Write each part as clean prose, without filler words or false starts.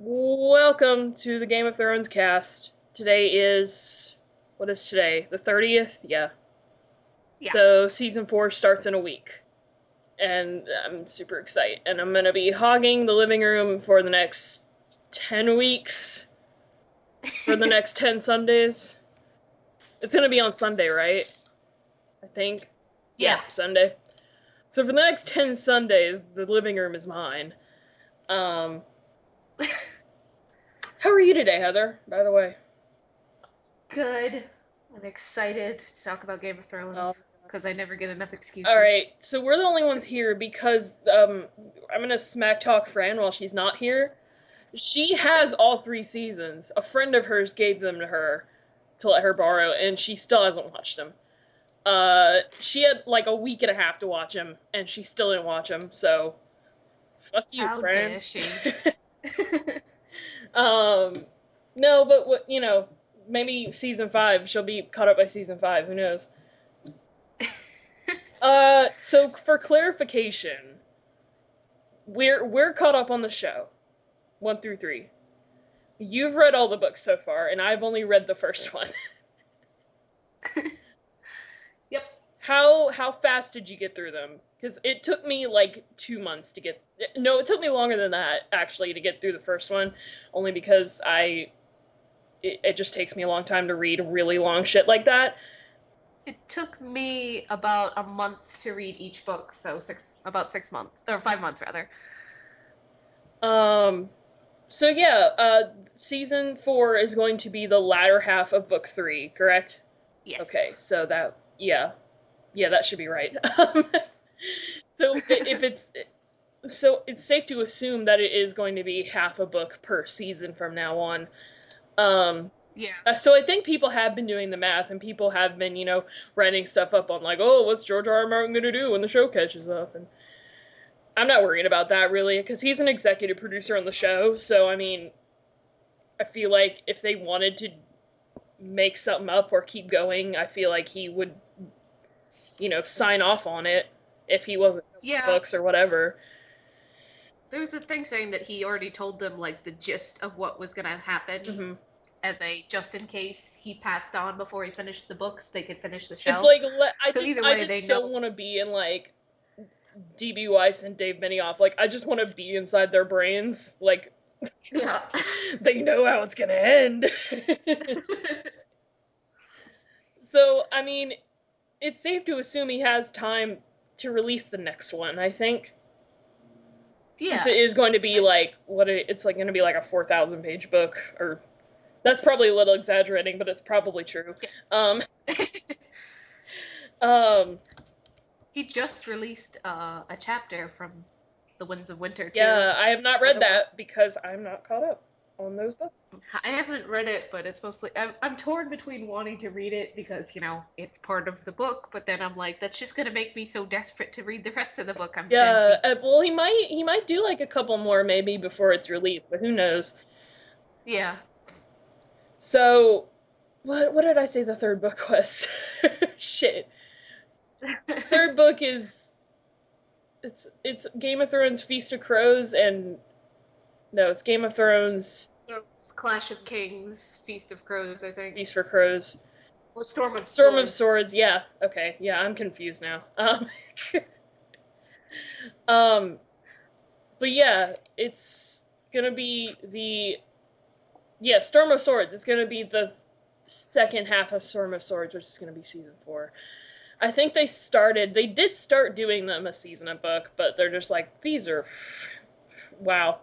Welcome to the Game of Thrones cast. Today is, what is today? The 30th? Yeah. Yeah. So season 4 starts in a week. And I'm super excited. And I'm gonna be hogging the living room for the next 10 weeks. For the next 10 Sundays. It's gonna be on Sunday, right? I think. Yeah. Sunday. So for the next 10 Sundays, the living room is mine. How are you today, Heather, by the way? Good. I'm excited to talk about Game of Oh, Thrones because I never get enough excuses. Alright, so we're the only ones here because I'm gonna smack talk Fran while she's not here. She has all 3 seasons. A friend of hers gave them to her to let her borrow, and she still hasn't watched them. She had like a week and a half to watch them, and she still didn't watch them, so fuck you, How Fran. dare she? No, but maybe season 5, she'll be caught up by season 5, who knows? So for clarification, we're caught up on the show, 1 through 3. You've read all the books so far, and I've only read the first one. Yep. How fast did you get through them? Because it took me like 2 months to get. No, it took me longer than that actually to get through the first one, only because it just takes me a long time to read really long shit like that. It took me about a month to read each book, so about 6 months, or 5 months rather. So yeah, season 4 is going to be the latter half of book 3, correct? Yes. Okay, so yeah, that should be right. So if it's safe to assume that it is going to be half a book per season from now on. Yeah. So I think people have been doing the math, and people have been, writing stuff up on like, oh, what's George R. R. Martin gonna do when the show catches up? And I'm not worried about that really, because he's an executive producer on the show. So I mean, I feel like if they wanted to make something up or keep going, I feel like he would, sign off on it if he wasn't Yeah. books or whatever. There was a thing saying that he already told them like the gist of what was gonna happen. Mm-hmm. As a just in case he passed on before he finished the books, they could finish the show. It's like I they just know. don't want to be in like D.B. Weiss and Dave Benioff. Like I just want to be inside their brains. Like Yeah. they know how it's gonna end. So I mean, it's safe to assume he has time to release the next one. I think. Yeah. Since it is going to be like it's like going to be like a 4,000-page book, or that's probably a little exaggerating, but it's probably true. He just released a chapter from The Winds of Winter too. Yeah, I have not read that because I'm not caught up on those books. I haven't read it, but it's mostly I'm torn between wanting to read it because it's part of the book, but then I'm like, that's just gonna make me so desperate to read the rest of the book. Well, he might do like a couple more maybe before it's released, but who knows? Yeah. So, what did I say the third book was? Shit. The third book is it's Game of Thrones Feast of Crows, and no, it's Game of Thrones Clash of Kings, Feast of Crows, I think. Feast for Crows. Well, Storm of Swords, yeah. Okay, yeah, I'm confused now. But yeah, it's gonna be Storm of Swords. It's gonna be the second half of Storm of Swords, which is gonna be season 4. I think they did start doing them a season a book, but they're just like, these are, wow.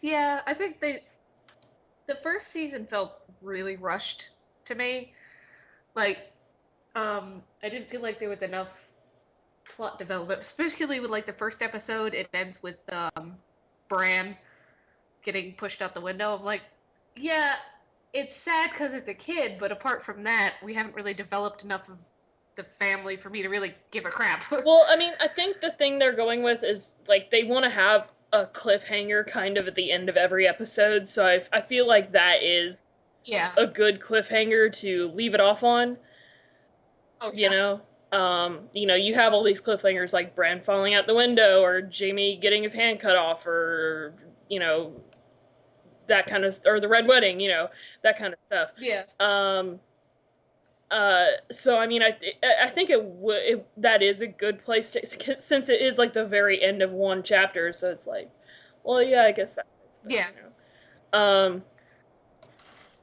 Yeah, I think the first season felt really rushed to me. Like, I didn't feel like there was enough plot development, especially with like the first episode. It ends with Bran getting pushed out the window. I'm like, yeah, it's sad because it's a kid, but apart from that, we haven't really developed enough of the family for me to really give a crap. Well, I mean, I think the thing they're going with is like they want to have a cliffhanger kind of at the end of every episode, so I feel like that is a good cliffhanger to leave it off on. Oh, yeah. You have all these cliffhangers like Bran falling out the window, or Jaime getting his hand cut off, or that kind of, or the Red Wedding, that kind of stuff. Yeah. So I mean, I think that is a good place to, since it is like the very end of one chapter, so it's like, well, yeah, I guess that. Yeah. Um,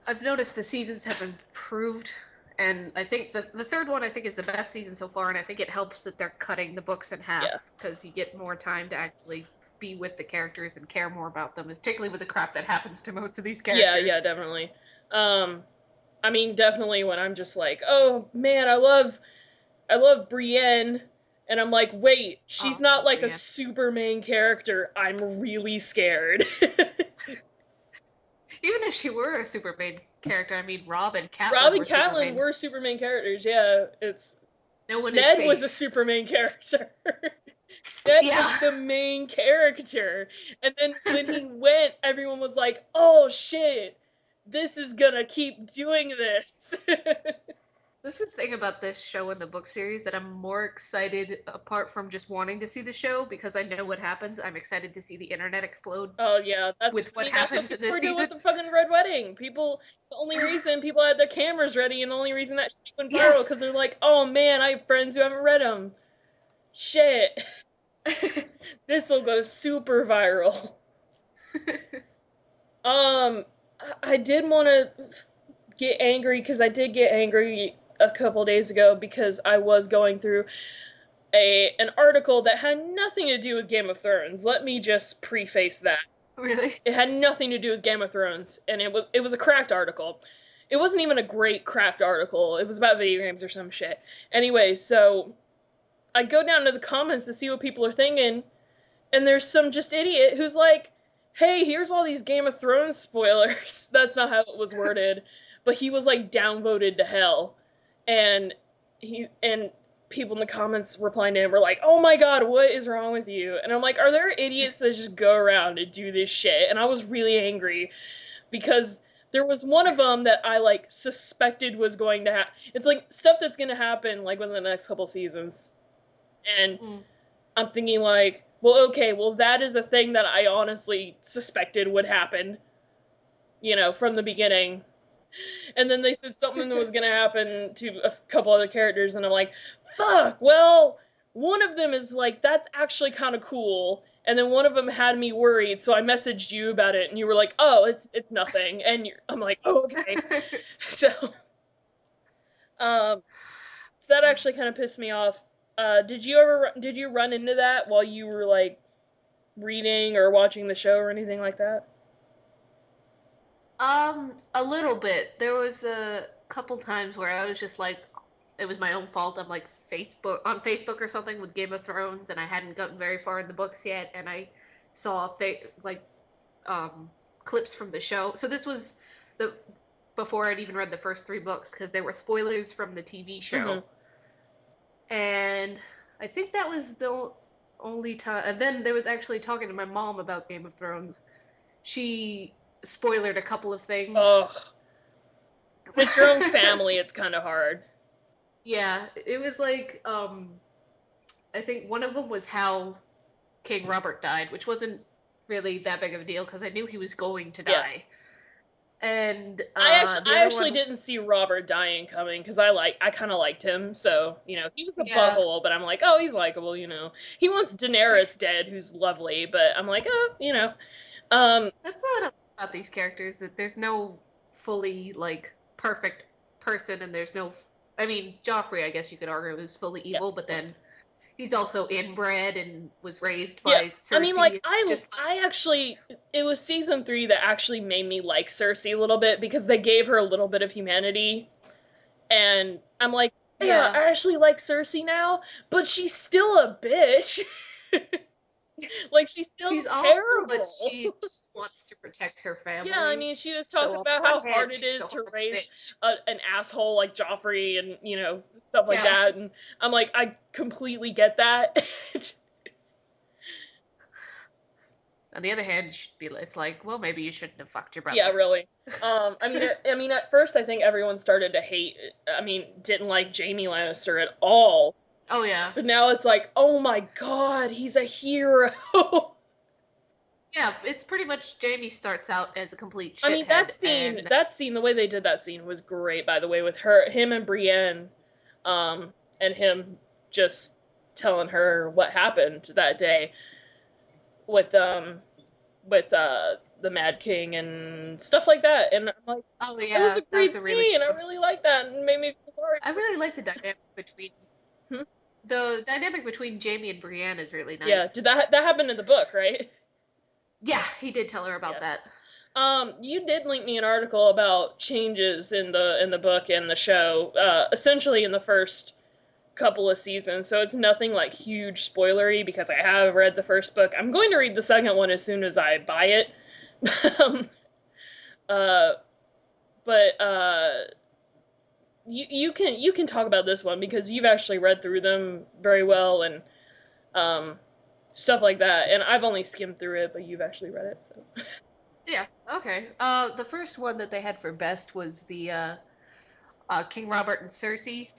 I've noticed the seasons have improved, and I think the third one I think is the best season so far, and I think it helps that they're cutting the books in half because you get more time to actually be with the characters and care more about them, particularly with the crap that happens to most of these characters. Yeah, definitely. I mean, definitely when I'm just like, oh man, I love Brienne, and I'm like, wait, she's not like Brienne. A super main character. I'm really scared. Even if she were a super main character, I mean, Robb and Catelyn were super main characters. Yeah, Ned was a super main character. Ned was the main character, and then when he went, everyone was like, "Oh shit, this is gonna keep doing this." This is the thing about this show and the book series that I'm more excited, apart from just wanting to see the show, because I know what happens. I'm excited to see the internet explode. Oh yeah, with what happens in this season. With the fucking Red Wedding. The only reason people had their cameras ready, and the only reason that shit went viral, because they're like, oh man, I have friends who haven't read them. Shit. This will go super viral. I did want to get angry, because I did get angry a couple days ago, because I was going through an article that had nothing to do with Game of Thrones. Let me just preface that. Really? It had nothing to do with Game of Thrones, and it was a cracked article. It wasn't even a great cracked article. It was about video games or some shit. Anyway, so I go down to the comments to see what people are thinking, and there's some just idiot who's like, hey, here's all these Game of Thrones spoilers. That's not how it was worded, but he was like downvoted to hell. And people in the comments replying to him were like, oh my god, what is wrong with you? And I'm like, are there idiots that just go around and do this shit? And I was really angry, because there was one of them that I like suspected was going to happen. It's like stuff that's going to happen like within the next couple seasons. And I'm thinking like, well, okay, well that is a thing that I honestly suspected would happen, from the beginning. And then they said something that was going to happen to a couple other characters, and I'm like, fuck, well, one of them is like, that's actually kind of cool, and then one of them had me worried, so I messaged you about it, and you were like, oh, it's nothing, and I'm like, oh, okay. So that actually kind of pissed me off. Did you run into that while you were, like, reading or watching the show or anything like that? A little bit. There was a couple times where I was just like, it was my own fault. I'm like on Facebook or something with Game of Thrones, and I hadn't gotten very far in the books yet, and I saw clips from the show. So this was before I'd even read the first 3 books, because there were spoilers from the TV show. Mm-hmm. And I think that was the only time. And then there was actually talking to my mom about Game of Thrones. She spoilered a couple of things. Ugh. With your own family, it's kind of hard. Yeah, it was like, I think one of them was how King Robert died, which wasn't really that big of a deal, because I knew he was going to die. And I actually didn't see Robert dying coming, because I kind of liked him, so, he was a butthole, but I'm like, oh, he's likable, He wants Daenerys dead, who's lovely, but I'm like, oh, That's what else about these characters, that there's no fully, like, perfect person, and there's no... I mean, Joffrey, I guess you could argue, is fully evil, but then he's also inbred and was raised by Cersei. I mean, like, I actually... It was season 3 that actually made me like Cersei a little bit, because they gave her a little bit of humanity, and I'm like, yeah, I actually like Cersei now, but she's still a bitch. Like, she's terrible. Awesome, but she just wants to protect her family. Yeah, I mean, she was talking about how hard it is to raise an asshole like Joffrey and, stuff like that, and I'm like, I completely get that. On the other hand, it's like, well, maybe you shouldn't have fucked your brother. Yeah, really. I mean, at first I think everyone started to didn't like Jaime Lannister at all. Oh, yeah. But now it's like, oh my god, he's a hero. Yeah, it's pretty much Jaime starts out as a complete I mean, that shithead, scene, and that scene, the way they did that scene was great, by the way, with him and Brienne, and him just telling her what happened that day with, the Mad King and stuff like that. And I'm like, oh it was yeah, a that was great a really scene. good I one. really liked that and made me feel sorry I for really like between him. the dynamic between Jaime and Brienne is really nice. Yeah, did that happen in the book, right? Yeah, he did tell her about Yeah. that. You did link me an article about changes in the book and the show, essentially in the first couple of seasons. So it's nothing like huge spoilery because I have read the first book. I'm going to read the second one as soon as I buy it. um, uh, but you can talk about this one because you've actually read through them very well and um, stuff like that. And I've only skimmed through it, but you've actually read it, so. Yeah, okay. The first one that they had for best was the King Robert and Cersei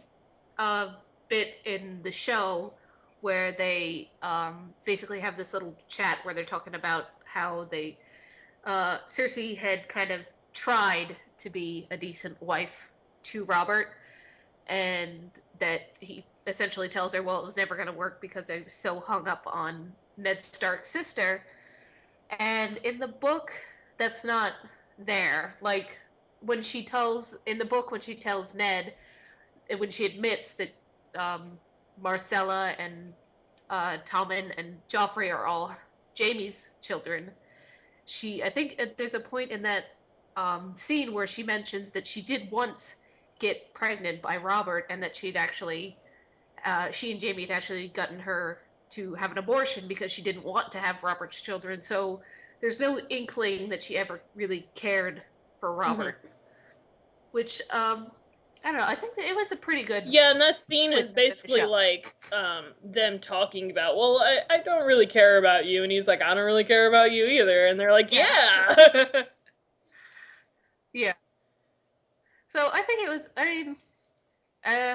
uh, bit in the show where they basically have this little chat where they're talking about how Cersei had kind of tried to be a decent wife to Robert, and that he essentially tells her, well, it was never going to work because I was so hung up on Ned Stark's sister. And in the book, that's not there. Like, in the book, when she tells Ned, when she admits that Marcella and Tommen and Joffrey are all Jaime's children, I think there's a point in that scene where she mentions that she did once get pregnant by Robert, and that she and Jaime had actually gotten her to have an abortion because she didn't want to have Robert's children. So there's no inkling that she ever really cared for Robert, which I don't know. I think that it was a pretty good Yeah, and that scene switch is in the basically show. like them talking about, well, I don't really care about you, and he's like, I don't really care about you either, and they're like, Yeah, yeah. yeah. So I think it was. I mean, uh,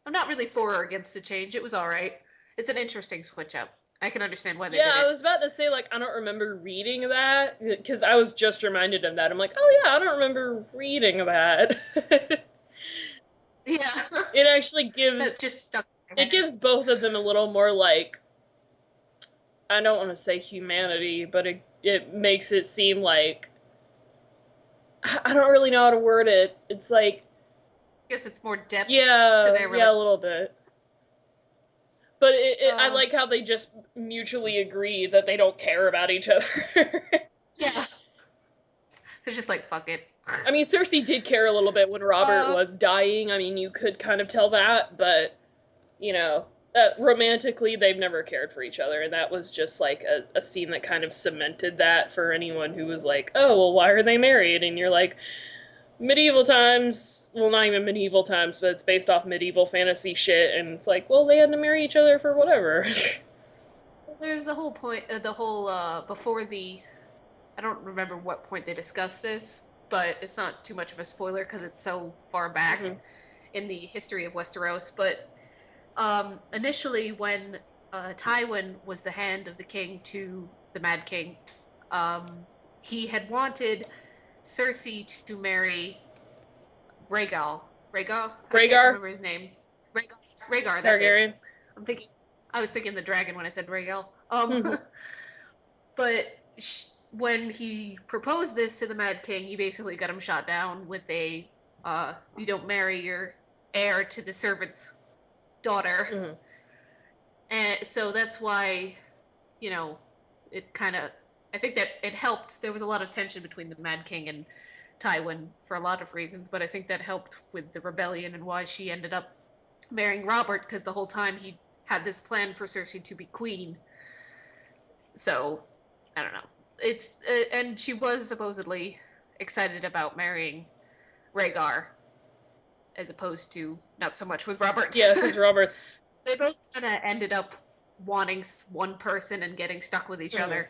I'm not really for or against the change. It was all right. It's an interesting switch up. I can understand why they Yeah, did I it. was about to say, like, I don't remember reading that, because I was just reminded of that. I'm like, oh yeah, I don't remember reading that. Yeah, It actually gives, that just stuck in my it head. gives both of them a little more, like, I don't want to say humanity, but it makes it seem like, I don't really know how to word it. It's like, I guess it's more depth to yeah, their yeah, a little relationship. bit. But I Uh, like how they just mutually agree that they don't care about each other. yeah. So just like fuck it. I mean, Cersei did care a little bit when Robert Uh, was dying. I mean, you could kind of tell that, but, you know, romantically, they've never cared for each other, and that was just like a scene that kind of cemented that for anyone who was like, oh, well, why are they married? And you're like, medieval times, well, not even medieval times, but it's based off medieval fantasy shit, and it's like, well, they had to marry each other for whatever. there's the whole point. The whole before the. I don't remember what point they discussed this, but it's not too much of a spoiler because it's so far back Hmm. in the history of Westeros. But initially, when Tywin was the hand of the king to the Mad King, um, he had wanted Cersei to marry Rhaegal. Rhaegal? I can't Rhaegar? remember his name. Rhaegar, that's it. Targaryen? I'm thinking. I was thinking the dragon when I said Rhaegal. Hmm. But when he proposed this to the Mad King, he basically got him shot down with you don't marry your heir to the servant's daughter. Hmm. And so that's why, you know, it kind of, I think that it helped. There was a lot of tension between the Mad King and Tywin for a lot of reasons, but I think that helped with the rebellion and why she ended up marrying Robert, because the whole time he had this plan for Cersei to be queen. So, I don't know. And she was supposedly excited about marrying Rhaegar as opposed to not so much with Robert. Yeah, because Robert's. They both kind of ended up wanting one person and getting stuck with each Hmm. other.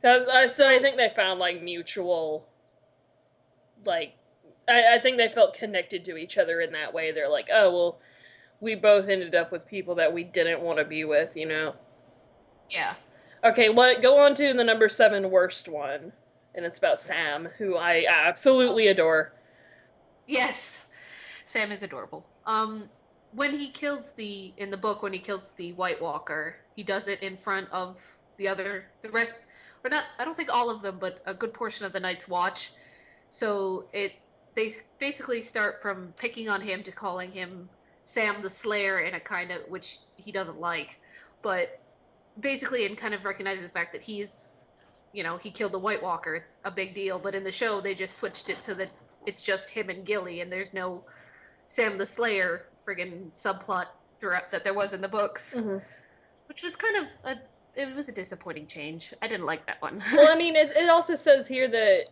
So I So, think they found like mutual, like, I think they felt connected to each other in that way. They're like, oh well, we both ended up with people that we didn't want to be with, you know. yeah. Okay, go on to the number 7 worst one, and it's about Sam, who I absolutely adore. Yes, Sam is adorable. When he kills in the book, when he kills the White Walker, he does it in front of the rest, or not, I don't think all of them, but a good portion of the Night's Watch. So they basically start from picking on him to calling him Sam the Slayer in a kind of, which he doesn't like, but basically in kind of recognizing the fact that he killed the White Walker. It's a big deal, but in the show they just switched it so that it's just him and Gilly, and there's no Sam the Slayer friggin' subplot throughout that there was in the books, which was kind of it was a disappointing change. I didn't like that one. Well, I mean, it also says here that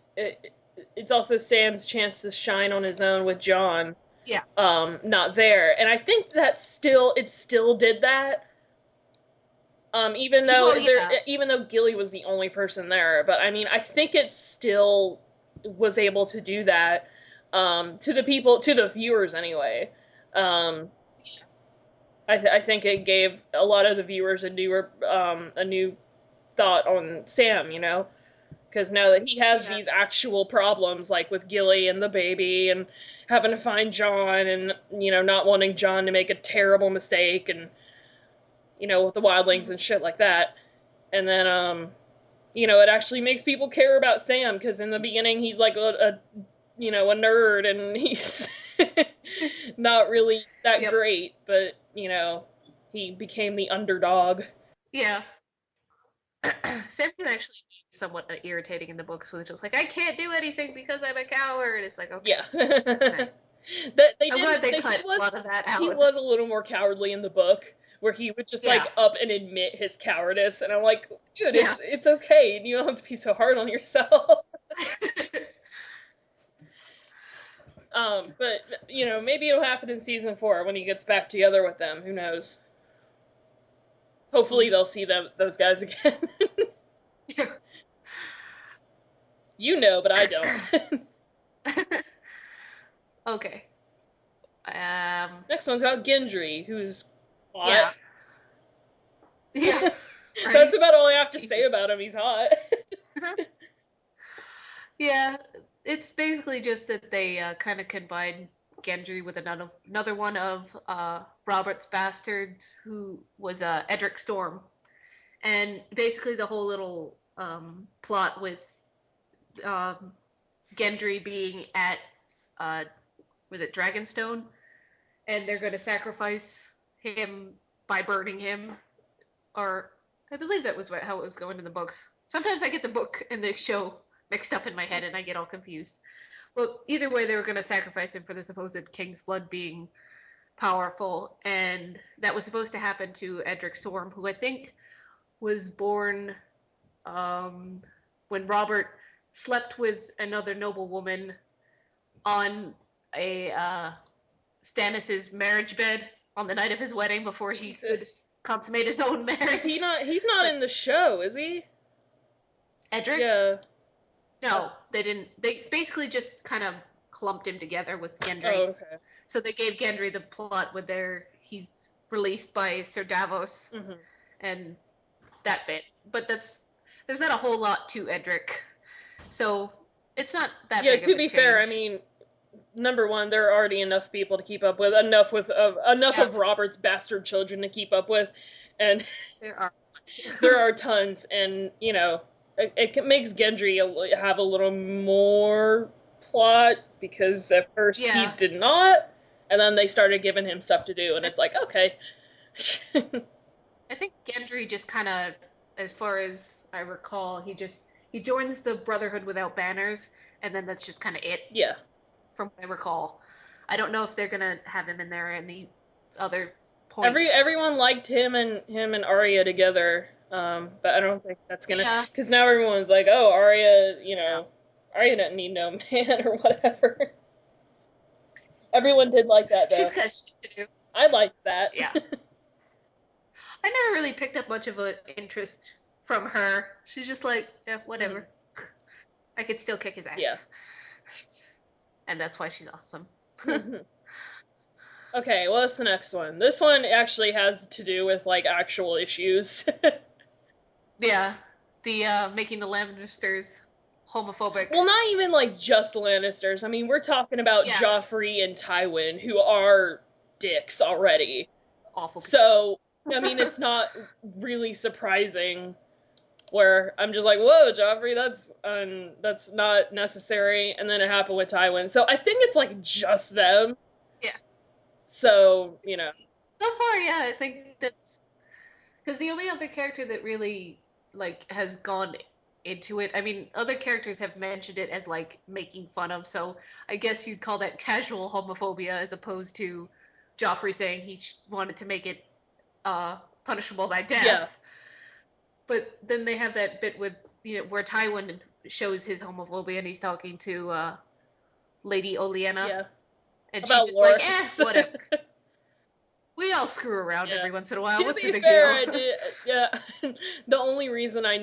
it's also Sam's chance to shine on his own with Jon. Yeah. Not there, and I think that it still did that. Even though Gilly was the only person there, but I mean, I think it still was able to do that, to the viewers anyway. I think it gave a lot of the viewers a new thought on Sam, because now that he has these actual problems, like with Gilly and the baby, and having to find Jon, and not wanting Jon to make a terrible mistake, and with the wildlings and shit like that. And then, it actually makes people care about Sam, because in the beginning he's like a nerd, and he's not really that great, but, he became the underdog. Yeah. Sam can actually be somewhat irritating in the books, with just like, I can't do anything because I'm a coward. It's like, okay, yeah. That's nice. I'm glad they cut a lot of that out. He was a little more cowardly in the book, where he would just up and admit his cowardice, and I'm like, dude, it's okay, you don't have to be so hard on yourself. But maybe it'll happen in season 4 when he gets back together with them. Who knows? Hopefully they'll see those guys again. But I don't. Okay. Next one's about Gendry, who's hot. Yeah. Right? That's about all I have to say about him. He's hot. Yeah, it's basically just that they kind of combined Gendry with another one of Robert's bastards, who was Edric Storm. And basically the whole little plot with Gendry being at, was it Dragonstone? And they're going to sacrifice him by burning him. Or, I believe that was how it was going in the books. Sometimes I get the book and the show mixed up in my head and I get all confused. Well, either way, they were going to sacrifice him for the supposed King's blood being powerful, and that was supposed to happen to Edric Storm, who I think was born when Robert slept with another noblewoman on a Stannis' marriage bed on the night of his wedding before he could consummate his own marriage. He's not in the show, is he? Edric? Yeah. No, they didn't. They basically just kind of clumped him together with Gendry. Oh, okay. So they gave Gendry the plot with he's released by Sir Davos, and that bit. But there's not a whole lot to Edric, so it's not that big of a change. Yeah, to be fair, I mean, number one, there are already enough people to keep up with, enough of Robert's bastard children to keep up with, and there are tons, and it makes Gendry have a little more plot, because at first he did not, and then they started giving him stuff to do, and it's like, okay. I think Gendry just kind of, as far as I recall, he joins the Brotherhood Without Banners, and then that's just kind of it. Yeah. From what I recall. I don't know if they're gonna have him in there any other point. Everyone liked him and Arya together. But I don't think that's gonna, because now everyone's like, oh, Arya, Arya doesn't need no man or whatever. Everyone did like that, though. She's got shit to do. I liked that. Yeah. I never really picked up much of an interest from her. She's just like, yeah, whatever. I could still kick his ass. Yeah. And that's why she's awesome. Okay, well, what's the next one? This one actually has to do with, like, actual issues. Yeah, the making the Lannisters homophobic. Well, not even like just the Lannisters. I mean, we're talking about Yeah. Joffrey and Tywin, who are dicks already. Awful people. So, I mean, it's not really surprising where I'm just like, whoa, Joffrey, that's not necessary. And then it happened with Tywin. So I think it's like just them. Yeah. So, you know. So far, yeah, I think that's because the only other character that really like has gone into it. I mean, other characters have mentioned it as like making fun of. So I guess you'd call that casual homophobia as opposed to Joffrey saying he wanted to make it punishable by death. Yeah. But then they have that bit with where Tywin shows his homophobia and he's talking to Lady Olenna. Yeah. And About she's just Loras. like, whatever. We all screw around every once in a while. To What's be the big fair, deal? I did, yeah. The only reason I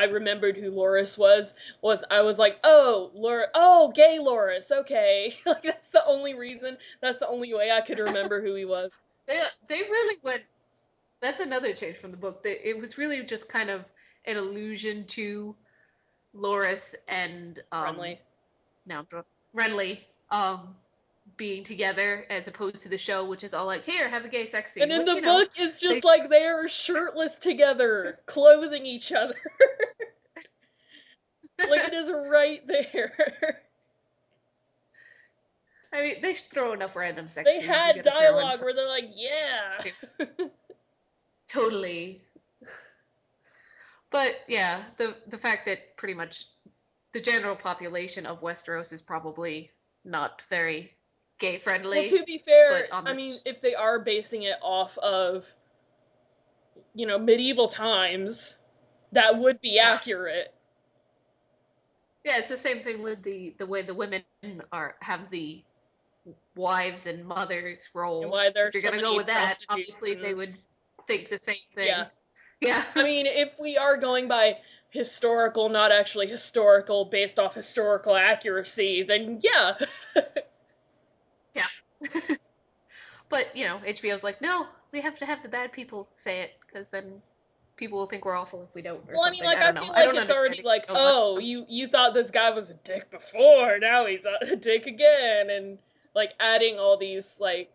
remembered who Loras was I was like, oh, gay Loras, okay. Like, that's the only reason, that's the only way I could remember who he was. They really went, that's another change from the book. It was really just kind of an allusion to Loras and, Renly. Renly, being together as opposed to the show, which is all like, here, have a gay sex scene. And in which, the book, it's just like they are shirtless together, clothing each other. Like, it is right there. I mean, they throw enough random sex They scenes. had dialogue where they're like, yeah. Totally. But, yeah, the fact that pretty much the general population of Westeros is probably not very gay-friendly. Well, to be fair, I mean, if they are basing it off of, medieval times, that would be accurate. Yeah, it's the same thing with the way the women have the wives and mothers role. And why if you're gonna go with that, obviously they would think the same thing. Yeah. I mean, if we are going by historical, not actually historical, based off historical accuracy, then yeah. Yeah. But, HBO's like, no, we have to have the bad people say it, because then people will think we're awful if we don't. Well, I mean, like, I feel like it's already like, oh, you thought this guy was a dick before, now he's a dick again, and, like, adding all these, like,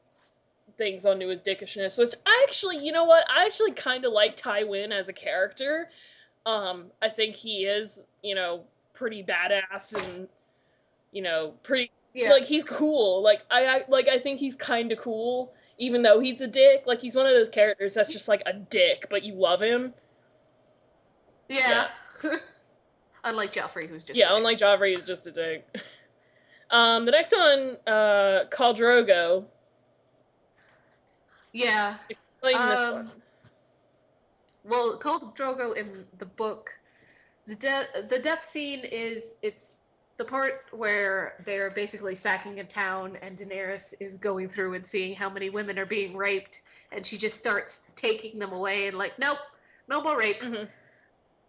things onto his dickishness, which I actually, you know what, I actually kind of like Tywin as a character. I think he is, pretty badass and, pretty, like, he's cool. Like, I think he's kind of cool, even though he's a dick. Like, he's one of those characters that's just, like, a dick, but you love him. Yeah. Unlike Joffrey, who's just unlike Joffrey, he's just a dick. The next one, Khal Drogo. Yeah. Explain this one. Well, Khal Drogo in the book, the death scene it's the part where they're basically sacking a town and Daenerys is going through and seeing how many women are being raped, and she just starts taking them away and like, nope, no more rape. Mm-hmm.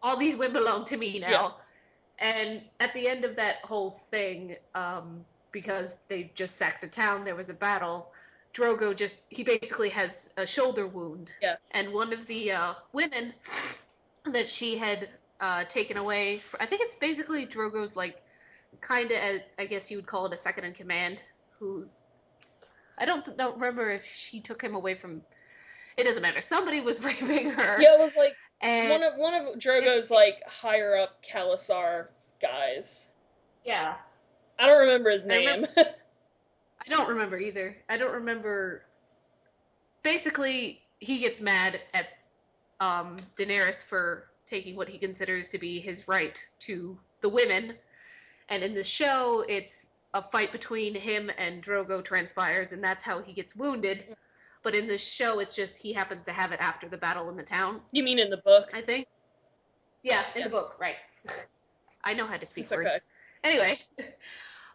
All these women belong to me now. Yeah. And at the end of that whole thing, because they just sacked a town, there was a battle, Drogo he basically has a shoulder wound. Yeah. And one of the women that she had taken away, I think it's basically Drogo's, like, kind of, I guess you would call it a second in command, who, I don't remember if she took him away from, it doesn't matter. Somebody was raping her. Yeah, it was, like, one of Drogo's, like, higher up Khalasar guys. Yeah. I don't remember his name. I don't remember either. I don't remember. Basically, he gets mad at Daenerys for taking what he considers to be his right to the women. And in the show, it's a fight between him and Drogo transpires, and that's how he gets wounded. But in the show, it's just he happens to have it after the battle in the town. You mean in the book? I think. Yeah, in the book, right. I know how to speak words. Okay. Anyway.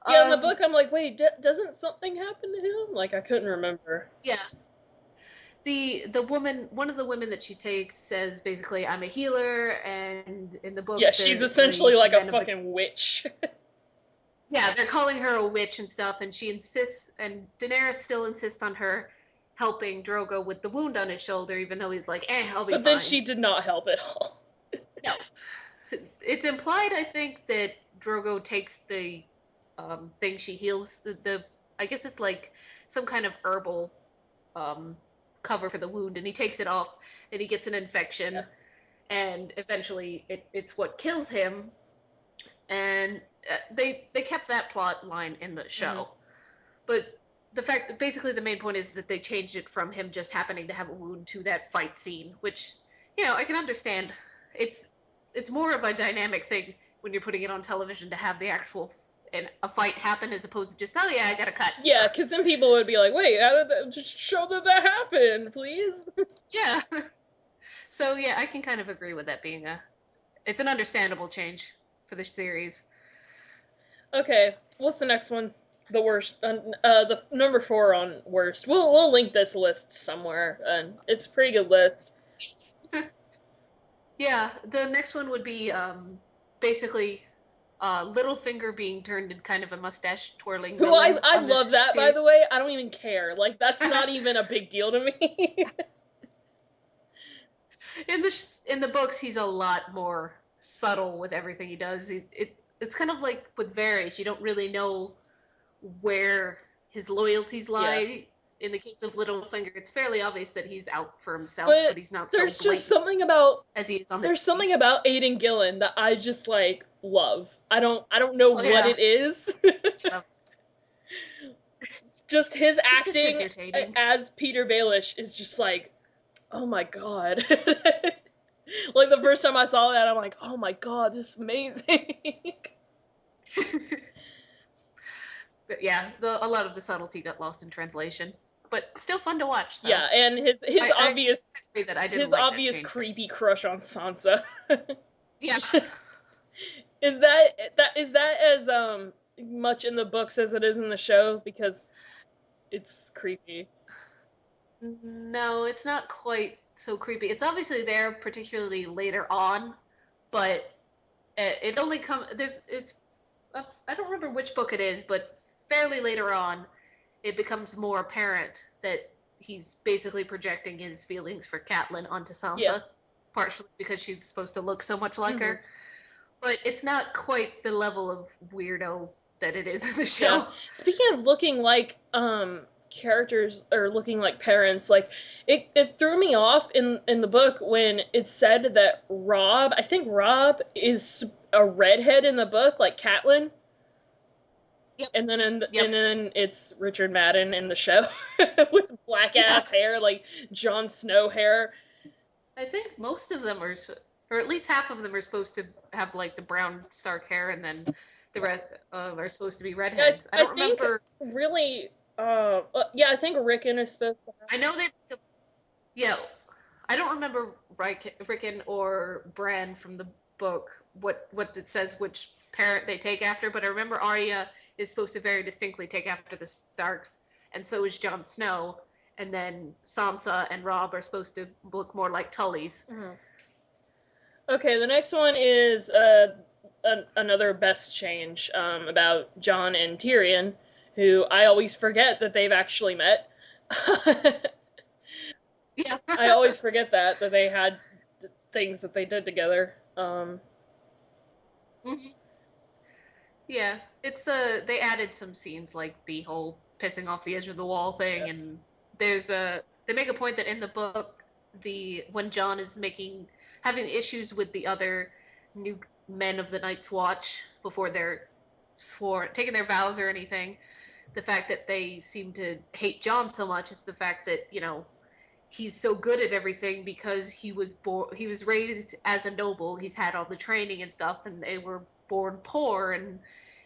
Yeah, in the book, I'm like, wait, doesn't something happen to him? Like, I couldn't remember. Yeah. The woman, one of the women that she takes says basically, I'm a healer, and in the book... Yeah, she's essentially like a fucking witch. Yeah, they're calling her a witch and stuff, and she insists, and Daenerys still insists on her helping Drogo with the wound on his shoulder, even though he's like, I'll be fine. But then she did not help at all. No. It's implied, I think, that Drogo takes the thing she heals, I guess it's like some kind of herbal cover for the wound, and he takes it off, and he gets an infection, and eventually it's what kills him. And they kept that plot line in the show, but the fact that basically the main point is that they changed it from him just happening to have a wound to that fight scene, which, you know, I can understand. It's more of a dynamic thing when you're putting it on television to have the actual a fight happen as opposed to just, oh yeah, I got a cut. Yeah, because then people would be like, wait, how did that, just show that happened, please. Yeah. So yeah, I can kind of agree with that being it's an understandable change for the series. Okay, what's the next one? The worst, the number 4 on worst. We'll link this list somewhere, and it's a pretty good list. Yeah, the next one would be basically Littlefinger being turned in kind of a mustache twirling villain. Well, I love that, by the way. I don't even care. Like, that's not even a big deal to me. In the books, he's a lot more subtle with everything he does. It's kind of like with Varys, you don't really know where his loyalties lie. Yeah. In the case of Littlefinger, it's fairly obvious that he's out for himself, but he's not so blatant. There's just something about as he is on the There's something about Aidan Gillen that I just like love. I don't know what it is. Just his acting as Peter Baelish is just like, oh my god. Like the first time I saw that, I'm like, oh my god, this is amazing. But yeah, a lot of the subtlety got lost in translation, but still fun to watch. So. Yeah, and his obvious his obvious creepy crush on Sansa. Yeah. Is that as much in the books as it is in the show? Because it's creepy. No, it's not quite so creepy. It's obviously there, particularly later on, but it only comes. I don't remember which book it is, but fairly later on, it becomes more apparent that he's basically projecting his feelings for Catelyn onto Sansa, partially because she's supposed to look so much like her. But it's not quite the level of weirdo that it is in the show. Yeah. Speaking of looking like characters or looking like parents, like it threw me off in the book when it said that Rob is a redhead in the book, like Catelyn. Yep. And then and then it's Richard Madden in the show with black ass hair, like Jon Snow hair. I think most of them are, or at least half of them are supposed to have like the brown Stark hair, and then the rest are supposed to be redheads. I don't remember. Really, I think Rickon is supposed to have. I know that's I don't remember Rickon or Bran from the book what it says which parent they take after, but I remember Arya is supposed to very distinctly take after the Starks, and so is Jon Snow, and then Sansa and Robb are supposed to look more like Tullys. Mm-hmm. Okay, the next one is another best change about Jon and Tyrion, who I always forget that they've actually met. Yeah. I always forget that they had things that they did together. Mm-hmm. Yeah, it's they added some scenes like the whole pissing off the edge of the wall thing, and there's they make a point that in the book when Jon is having issues with the other new men of the Night's Watch before they're taking their vows or anything, the fact that they seem to hate Jon so much is the fact that, you know, he's so good at everything because he was raised as a noble. He's had all the training and stuff, and they were born poor, and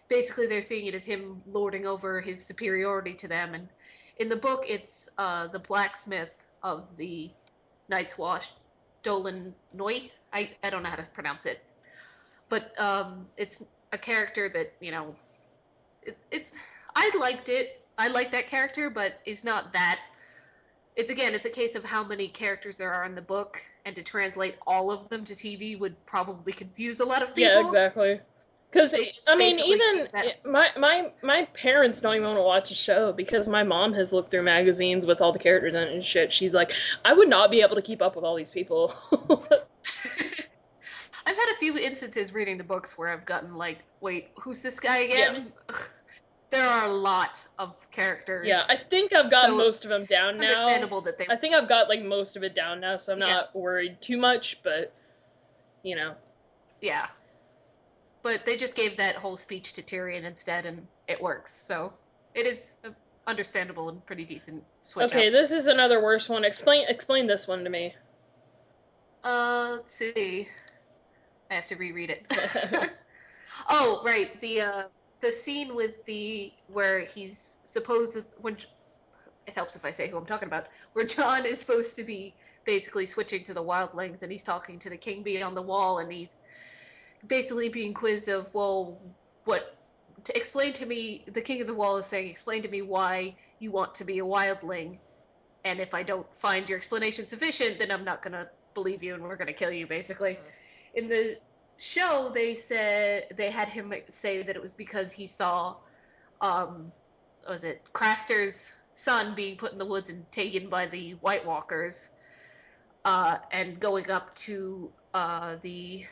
basically they're seeing it as him lording over his superiority to them. And in the book, it's the blacksmith of the Night's Watch, Dolan Noy. I don't know how to pronounce it, but it's a character that, you know, it's I liked it. I like that character, but it's not that. It's a case of how many characters there are in the book, and to translate all of them to TV would probably confuse a lot of people. Yeah, exactly. Because, I mean, even my parents don't even want to watch the show because my mom has looked through magazines with all the characters in it and shit. She's like, I would not be able to keep up with all these people. I've had a few instances reading the books where I've gotten like, wait, who's this guy again? Yeah. There are a lot of characters. Yeah, I think I've got most of them down it's now. Understandable that they. I think I've got like most of it down now, so I'm not worried too much. But you know. Yeah. But they just gave that whole speech to Tyrion instead, and it works. So it is understandable and pretty decent switch. Okay, this is another worse one. Explain this one to me. Let's see. I have to reread it. Oh, right. The scene with where he's supposed when it helps if I say who I'm talking about, where Jon is supposed to be basically switching to the wildlings, and he's talking to the king beyond the wall, and he's basically being quizzed of, well, to explain to me, the king of the wall is saying, explain to me why you want to be a wildling, and if I don't find your explanation sufficient, then I'm not gonna believe you, and we're gonna kill you, basically. Mm-hmm. In the show, they had him say that it was because he saw, was it Craster's son being put in the woods and taken by the White Walkers, and going up to the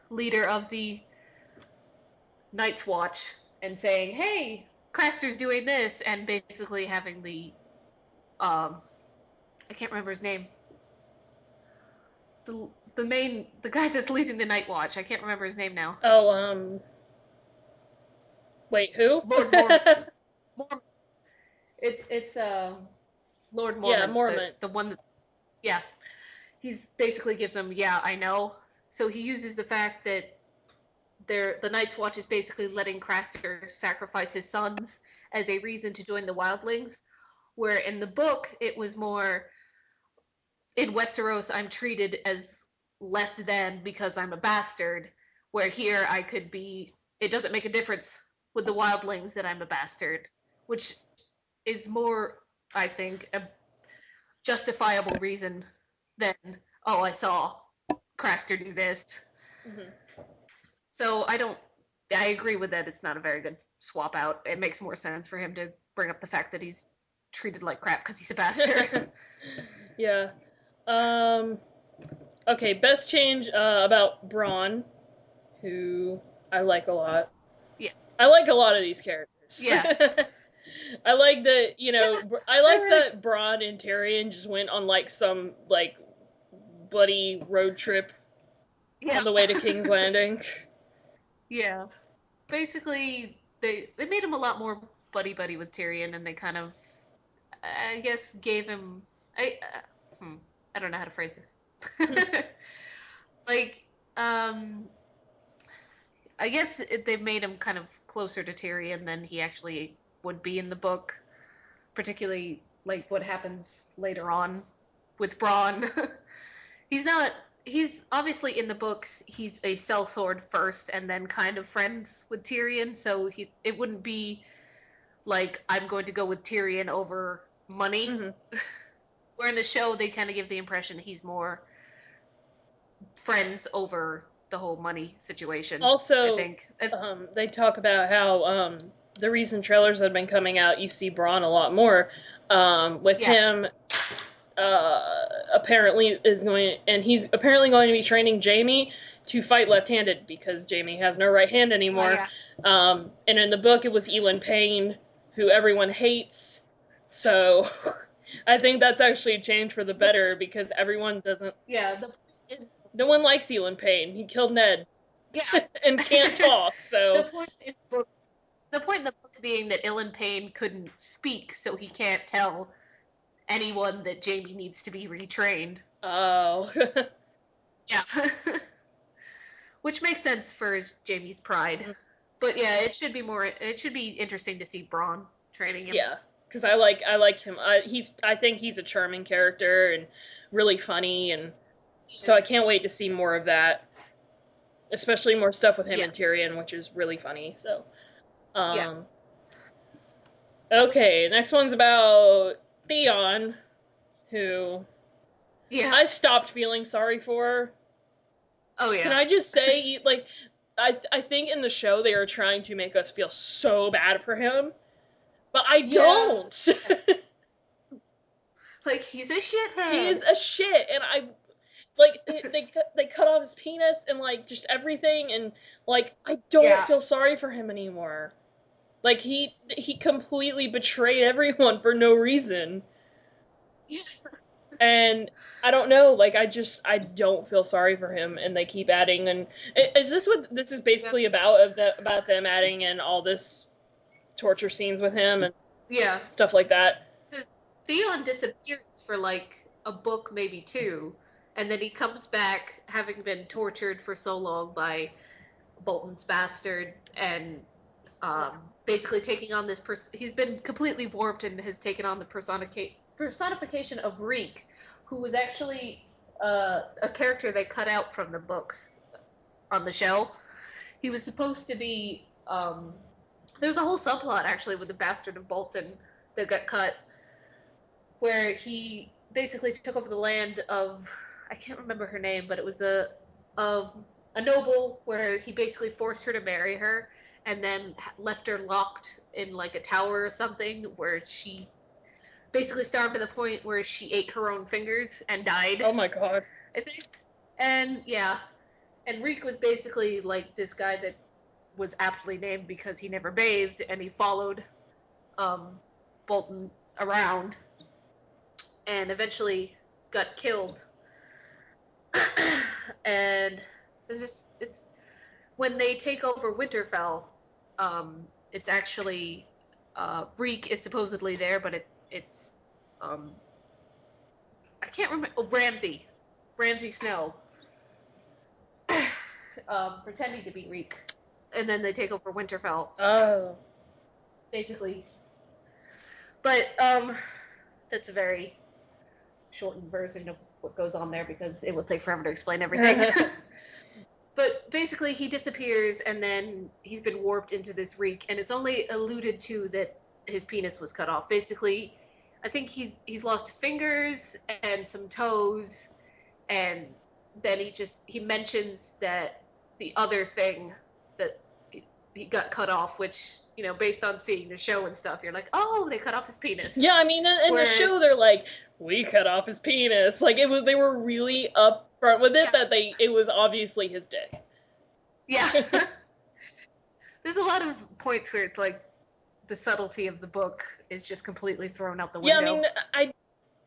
leader of the Night's Watch and saying, "Hey, Craster's doing this," and basically having the I can't remember his name. The guy that's leading the Night Watch. I can't remember his name now. Oh, wait, who? Lord Mormont. It's Lord Mormont. Yeah, Mormont. The one that, yeah. He's basically gives him, yeah, I know. So he uses the fact that the Night's Watch is basically letting Craster sacrifice his sons as a reason to join the Wildlings, where in the book it was more, in Westeros I'm treated as less than because I'm a bastard, where here I could be, it doesn't make a difference with the Wildlings that I'm a bastard, which is more, I think, a justifiable reason than, oh, I saw Craster do this. Mm-hmm. So I agree with that. It's not a very good swap out. It makes more sense for him to bring up the fact that he's treated like crap because he's a bastard. Yeah. Okay, best change about Bronn, who I like a lot. Yeah. I like a lot of these characters. Yes. I like that, I like that Bronn and Tyrion just went on like some like buddy road trip on the way to King's Landing. Yeah. Basically, they made him a lot more buddy-buddy with Tyrion, and they kind of, I guess, gave him, I don't know how to phrase this. Like, I guess they made him kind of closer to Tyrion than he actually would be in the book, particularly like what happens later on with Bronn. He's obviously in the books, he's a sellsword first and then kind of friends with Tyrion, so it wouldn't be like, I'm going to go with Tyrion over money. Mm-hmm. Where in the show, they kind of give the impression he's more friends over the whole money situation. Also, I think. They talk about how the recent trailers that have been coming out, you see Bronn a lot more. With him, apparently he's apparently going to be training Jaime to fight left-handed because Jaime has no right hand anymore. And in the book, it was Elend Payne, who everyone hates. So I think that's actually a change for the better because everyone doesn't. Yeah. No one likes Elend Payne. He killed Ned. Yeah. And can't talk. So the point in the book being that Elend Payne couldn't speak, so he can't tell anyone that Jaime needs to be retrained. Oh. Yeah. Which makes sense for Jaime's pride. Mm-hmm. But yeah, it should be interesting to see Bronn training him. Yeah, because I like him. I think he's a charming character and really funny, and so I can't wait to see more of that. Especially more stuff with him and Tyrion, which is really funny. So, Okay, next one's about Theon, who I stopped feeling sorry for. Oh yeah. Can I just say, like, I think in the show they are trying to make us feel so bad for him, but I don't. Like, he's a shithead. He is a shit, and Like, they cut off his penis and, like, just everything, and, like, I don't feel sorry for him anymore. Like, he completely betrayed everyone for no reason. And I don't know, like, I don't feel sorry for him, and they keep adding, and is this what this is basically about them adding in all this torture scenes with him and stuff like that? Because Theon disappears for, like, a book, maybe 2, and then he comes back having been tortured for so long by Bolton's bastard, and basically taking on this he's been completely warped and has taken on the personification of Reek, who was actually a character they cut out from the books on the show. He was supposed to be there's a whole subplot actually with the bastard of Bolton that got cut, where he basically took over the land of, I can't remember her name, but it was a noble, where he basically forced her to marry her and then left her locked in, like, a tower or something, where she basically starved to the point where she ate her own fingers and died. Oh my god. I think. And and Reek was basically like this guy that was aptly named because he never bathed, and he followed Bolton around and eventually got killed. And it's when they take over Winterfell, it's actually Reek is supposedly there, but it's I can't remember. Oh, Ramsay Snow, pretending to be Reek, and then they take over Winterfell. Oh. Basically. But that's a very shortened version of what goes on there, because it will take forever to explain everything. But basically, he disappears, and then he's been warped into this Reek, and it's only alluded to that his penis was cut off. Basically, I think he's lost fingers and some toes, and then he mentions that the other thing that he got cut off, which, you know, based on seeing the show and stuff, you're like, oh, they cut off his penis. Yeah, I mean, in the show, they're like, we cut off his penis. Like, they were really upfront with it, that it was obviously his dick. Yeah. There's a lot of points where it's like, the subtlety of the book is just completely thrown out the window. Yeah, I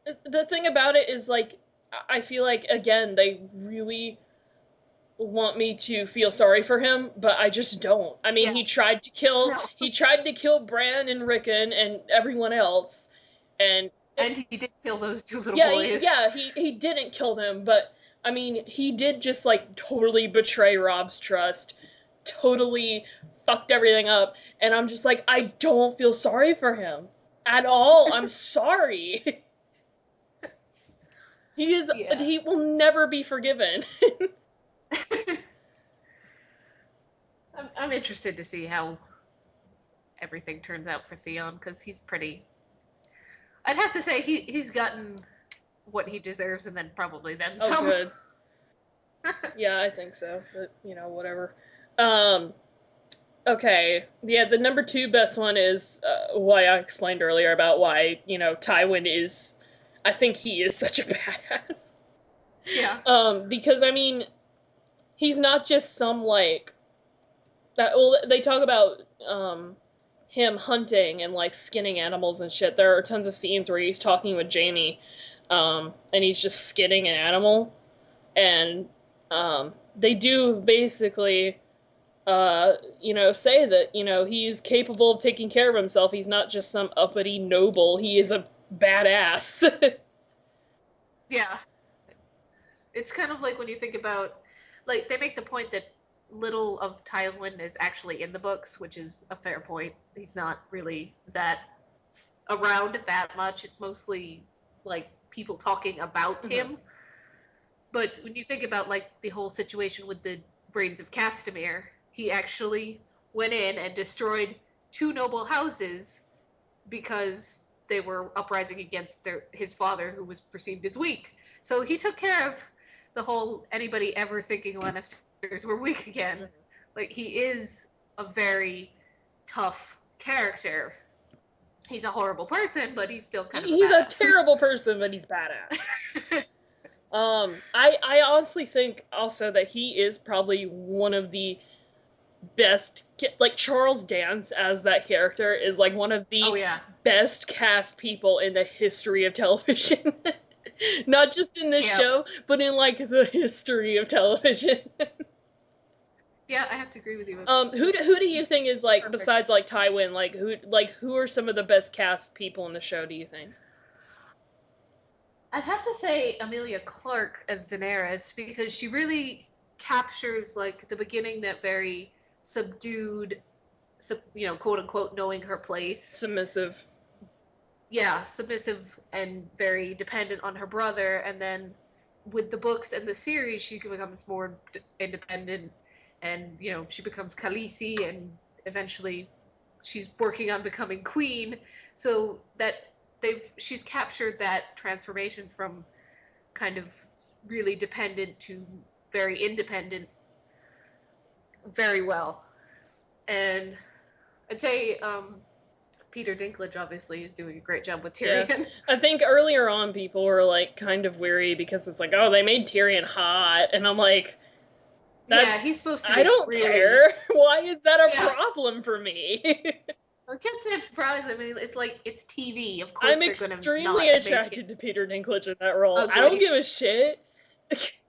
mean, the thing about it is, like, I feel like, again, they really want me to feel sorry for him, but I just don't. I mean, he tried to kill Bran and Rickon and everyone else, and he did kill those 2 little boys. He didn't kill them, but I mean, he did just, like, totally betray Rob's trust, totally fucked everything up, and I'm just like, I don't feel sorry for him at all. I'm sorry. He will never be forgiven. I'm interested to see how everything turns out for Theon, because he's pretty... I'd have to say he's gotten what he deserves, and then probably then some. Oh, good. Yeah, I think so, but, you know, whatever. Okay, yeah, the number 2 best one is why I explained earlier about why, you know, Tywin is... I think he is such a badass. Yeah. Because, I mean, he's not just some, like... Well, they talk about him hunting and, like, skinning animals and shit. There are tons of scenes where he's talking with Jaime, and he's just skinning an animal. And they do basically, you know, say that, you know, he's capable of taking care of himself. He's not just some uppity noble. He is a badass. Yeah. It's kind of like when you think about, like, they make the point that little of Tywin is actually in the books, which is a fair point. He's not really that around that much. It's mostly, like, people talking about him. But when you think about, like, the whole situation with the Brains of Castamere, he actually went in and destroyed 2 noble houses because they were uprising against his father, who was perceived as weak. So he took care of the whole anybody ever thinking Lannisters were weak again. Like, he is a very tough character. He's a horrible person, but he's still kind of He's a terrible person, but he's badass. I honestly think also that he is probably one of the best, like Charles Dance as that character is like one of the Oh yeah. best cast people in the history of television. Not just in this Yeah. show, but in like the history of television. Yeah, I have to agree with you. Who do you think is like Perfect. besides like Tywin, who are some of the best cast people in the show, do you think? I'd have to say Amelia Clarke as Daenerys because she really captures like the beginning, that very subdued, quote unquote, knowing her place. Submissive. Yeah, submissive and very dependent on her brother, and then with the books and the series, she becomes more independent, and she becomes Khaleesi, and eventually she's working on becoming queen. So that she's captured that transformation from kind of really dependent to very independent very well. And I'd say Peter Dinklage obviously is doing a great job with Tyrion. Yeah. I think earlier on people were like kind of weary because it's like, oh, they made Tyrion hot, and I'm like, yeah, he's supposed to be I don't really... care. Why is that a problem for me? I can't say I'm surprised. I mean, it's TV. Of course, I'm they're going to extremely attracted to Peter Dinklage in that role. ugly. I don't give a shit.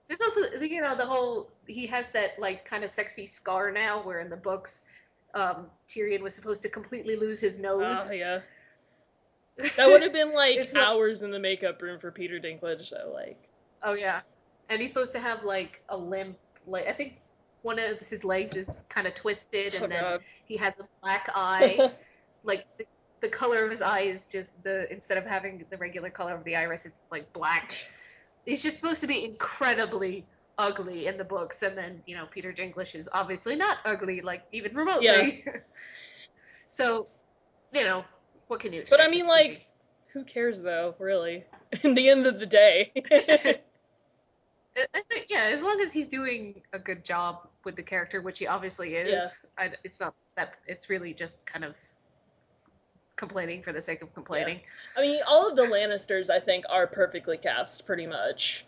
There's also, the whole, he has that like kind of sexy scar now, where in the books, Tyrion was supposed to completely lose his nose. Oh yeah. That would have been like hours in the makeup room for Peter Dinklage, though. Like. Oh yeah, and he's supposed to have like a limp. Like I think one of his legs is kind of twisted, and then he has a black eye. Like the color of his eye is just instead of having the regular color of the iris, it's like black. He's just supposed to be incredibly ugly in the books, and then Peter Dinklage is obviously not ugly, like even remotely. Yeah. So, what can you expect? But I mean, like, who cares though, really? In the end of the day. I think, yeah, as long as he's doing a good job with the character, which he obviously is, it's not that, it's really just kind of complaining for the sake of complaining. Yeah. I mean, all of the Lannisters, I think, are perfectly cast, pretty much.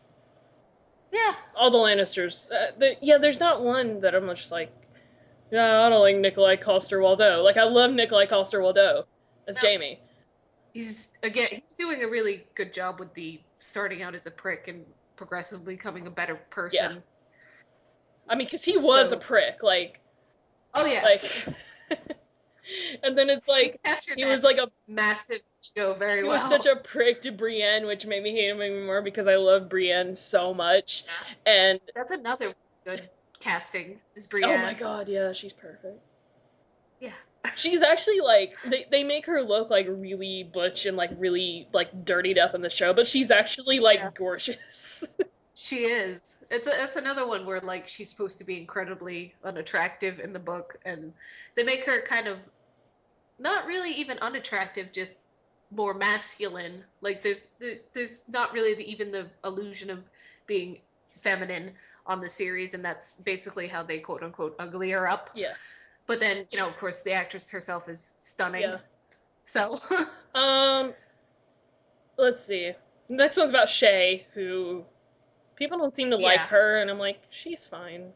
Yeah. All the Lannisters. There's not one that I'm just like, yeah, I don't like Nikolai Coster-Waldau. Like, I love Nikolai Coster-Waldau as Jaime. He's doing a really good job with the starting out as a prick and progressively becoming a better person. Yeah. I mean, because he was a prick, like... Oh, yeah. Like... And then it's like, he was like a massive ego very well. He was such a prick to Brienne, which made me hate him even more because I love Brienne so much. Yeah. And that's another good casting, is Brienne. Oh my god, yeah, she's perfect. Yeah. She's actually like, they make her look like really butch and like really like dirtied up in the show, but she's actually like gorgeous. She is. It's another one where like she's supposed to be incredibly unattractive in the book, and they make her kind of not really even unattractive, just more masculine. Like there's not really even the illusion of being feminine on the series, and that's basically how they quote unquote ugly her up. Yeah. But then, of course, the actress herself is stunning. Yeah. So. Let's see. The next one's about Shay, who people don't seem to like her, and I'm like, she's fine.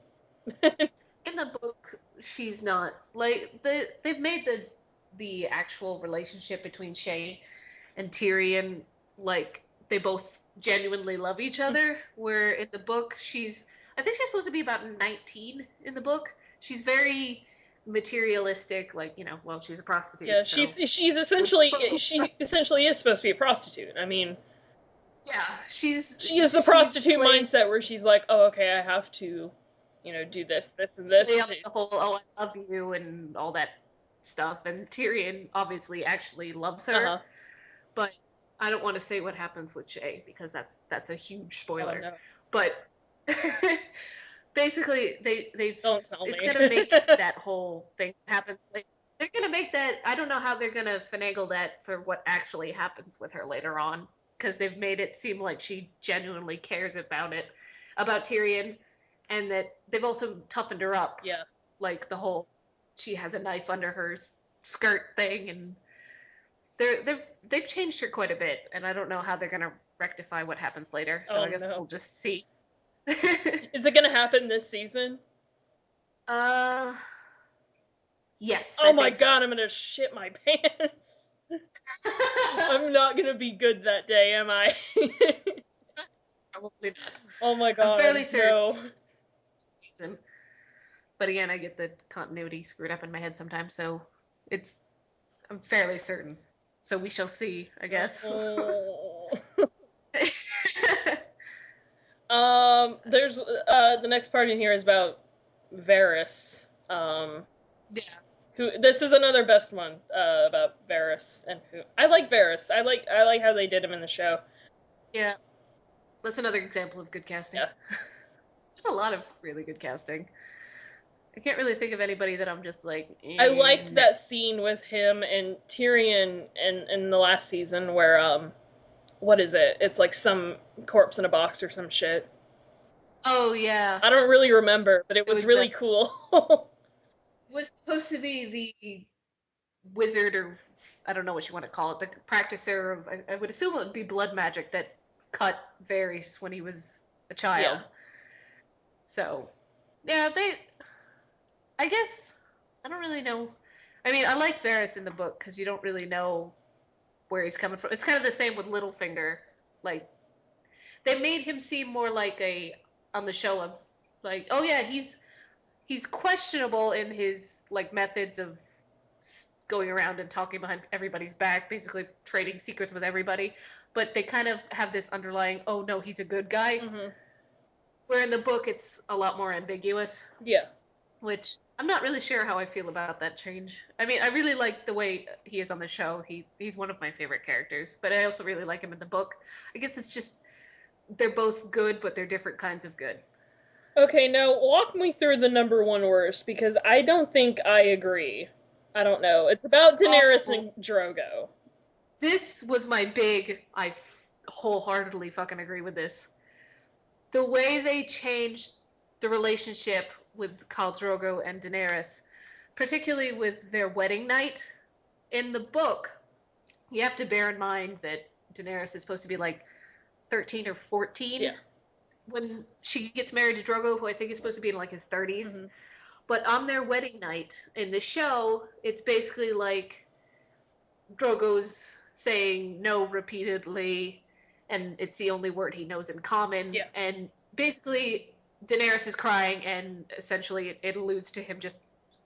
In the book, she's not. Like, they've made the actual relationship between Shay and Tyrion, like, they both genuinely love each other, where in the book, I think she's supposed to be about 19 in the book. She's very materialistic, like, well, she's a prostitute. Yeah, so. she's essentially, she essentially is supposed to be a prostitute. I mean... Yeah, she has the prostitute mindset where she's like, oh, okay, I have to, do this, and this. The whole, oh, I love you, and all that stuff. And Tyrion obviously actually loves her, but I don't want to say what happens with Shay because that's a huge spoiler. Oh, no. But basically, don't tell me. It's gonna make that whole thing happens. Like, they're gonna make that. I don't know how they're gonna finagle that for what actually happens with her later on. Because they've made it seem like she genuinely cares about Tyrion, and that they've also toughened her up. Yeah. Like the whole, she has a knife under her skirt thing, and they've changed her quite a bit, and I don't know how they're gonna rectify what happens later. So Oh, I guess no. we'll just see. Is it gonna happen this season? uh, yes, Oh I my think so. god, I'm gonna shit my pants. I'm not gonna be good that day, am I? Probably not. Oh my I'm god, fairly certain no. this season. But again, I get the continuity screwed up in my head sometimes, so I'm fairly certain. So we shall see, I guess. Oh. There's the next part in here is about Varys. Yeah. Who this is another best one about Varys and who I like Varys. I like how they did him in the show. Yeah. That's another example of good casting. Yeah. There's a lot of really good casting. I can't really think of anybody that I'm just like. I liked that scene with him and Tyrion in the last season where what is it? It's like some corpse in a box or some shit. Oh yeah. I don't really remember, but it was really cool. It was supposed to be the wizard, or I don't know what you want to call it, the practicer of, I would assume it would be blood magic that cut Varys when he was a child. Yeah. So, yeah, I guess, I don't really know. I mean, I like Varys in the book because you don't really know where he's coming from. It's kind of the same with Littlefinger. Like, they made him seem more like on the show of, like, oh yeah, he's questionable in his, like, methods of going around and talking behind everybody's back, basically trading secrets with everybody. But they kind of have this underlying, oh no, he's a good guy. Mm-hmm. Where in the book it's a lot more ambiguous. Yeah. Which I'm not really sure how I feel about that change. I mean, I really like the way he is on the show. He's one of my favorite characters, but I also really like him in the book. I guess it's just they're both good, but they're different kinds of good. Okay, now walk me through the number one worst, because I don't think I agree. I don't know. It's about Daenerys and Drogo. This was my big, I wholeheartedly fucking agree with this. The way they changed the relationship with Khal Drogo and Daenerys, particularly with their wedding night. In the book, you have to bear in mind that Daenerys is supposed to be like 13 or 14 when she gets married to Drogo, who I think is supposed to be in like his 30s. Mm-hmm. But on their wedding night in the show, it's basically like Drogo's saying no repeatedly, and it's the only word he knows in common. Yeah. And basically, Daenerys is crying, and essentially it alludes to him just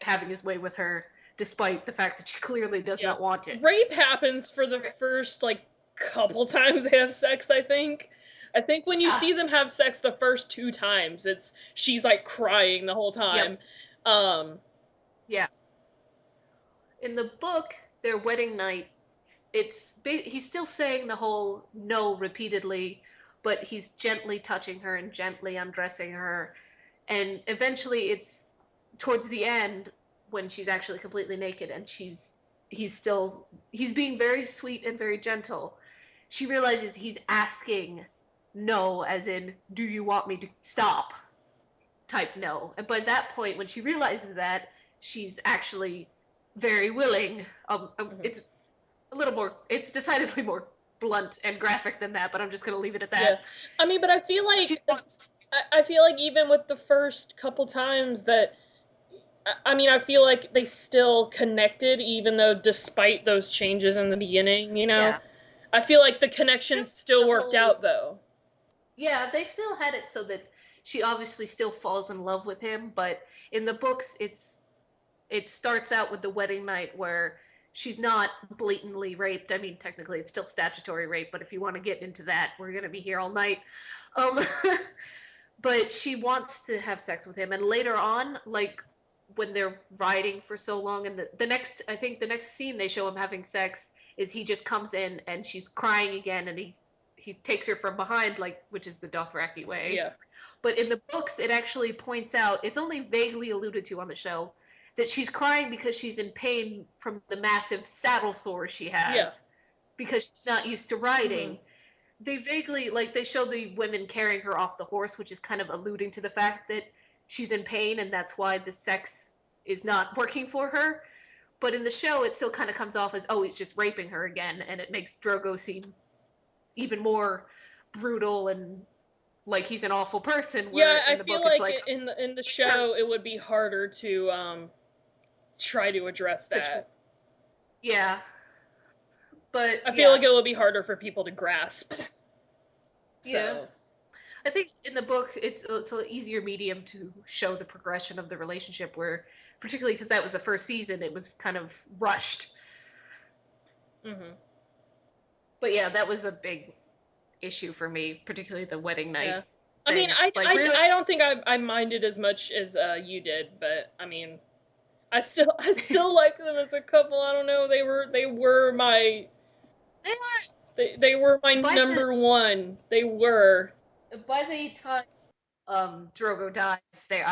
having his way with her, despite the fact that she clearly does not want it. Rape happens for the first, like, couple times they have sex, I think. I think when you see them have sex the first 2 times, she's, like, crying the whole time. Yep. Yeah. In the book, their wedding night, he's still saying the whole no repeatedly, but he's gently touching her and gently undressing her. And eventually it's towards the end when she's actually completely naked and he's being very sweet and very gentle. She realizes he's asking no, as in, do you want me to stop? Type no. And by that point, when she realizes that, she's actually very willing. It's a little more, it's decidedly more blunt and graphic than that, but I'm just going to leave it at that. Yeah. I mean, but I feel like even with the first couple times I feel like they still connected, even though despite those changes in the beginning, you know? Yeah. I feel like the connection still worked out, though. Yeah, they still had it so that she obviously still falls in love with him, but in the books, it starts out with the wedding night where she's not blatantly raped. I mean, technically, it's still statutory rape, but if you want to get into that, we're going to be here all night. But she wants to have sex with him, and later on, like, when they're riding for so long, and the next scene they show him having sex is he just comes in and she's crying again, and he takes her from behind, like, which is the Dothraki way. Yeah. But in the books, it actually points out, it's only vaguely alluded to on the show, that she's crying because she's in pain from the massive saddle sores she has. Yeah. Because she's not used to riding. Mm-hmm. They vaguely, like, they show the women carrying her off the horse, which is kind of alluding to the fact that she's in pain and that's why the sex is not working for her. But in the show, it still kind of comes off as, oh, he's just raping her again, and it makes Drogo seem even more brutal and like he's an awful person. Yeah, Where I in the feel book it's like in the show it would be harder to try to address that. Yeah. But I feel like it would be harder for people to grasp. Yeah. I think in the book it's an easier medium to show the progression of the relationship, where particularly because that was the first season, it was kind of rushed. Mm-hmm. But yeah, that was a big issue for me, particularly the wedding night. Yeah. I mean, I don't think I minded as much as you did, but I mean, I still like them as a couple. I don't know. They were my number one. They were. By the time Drogo dies, they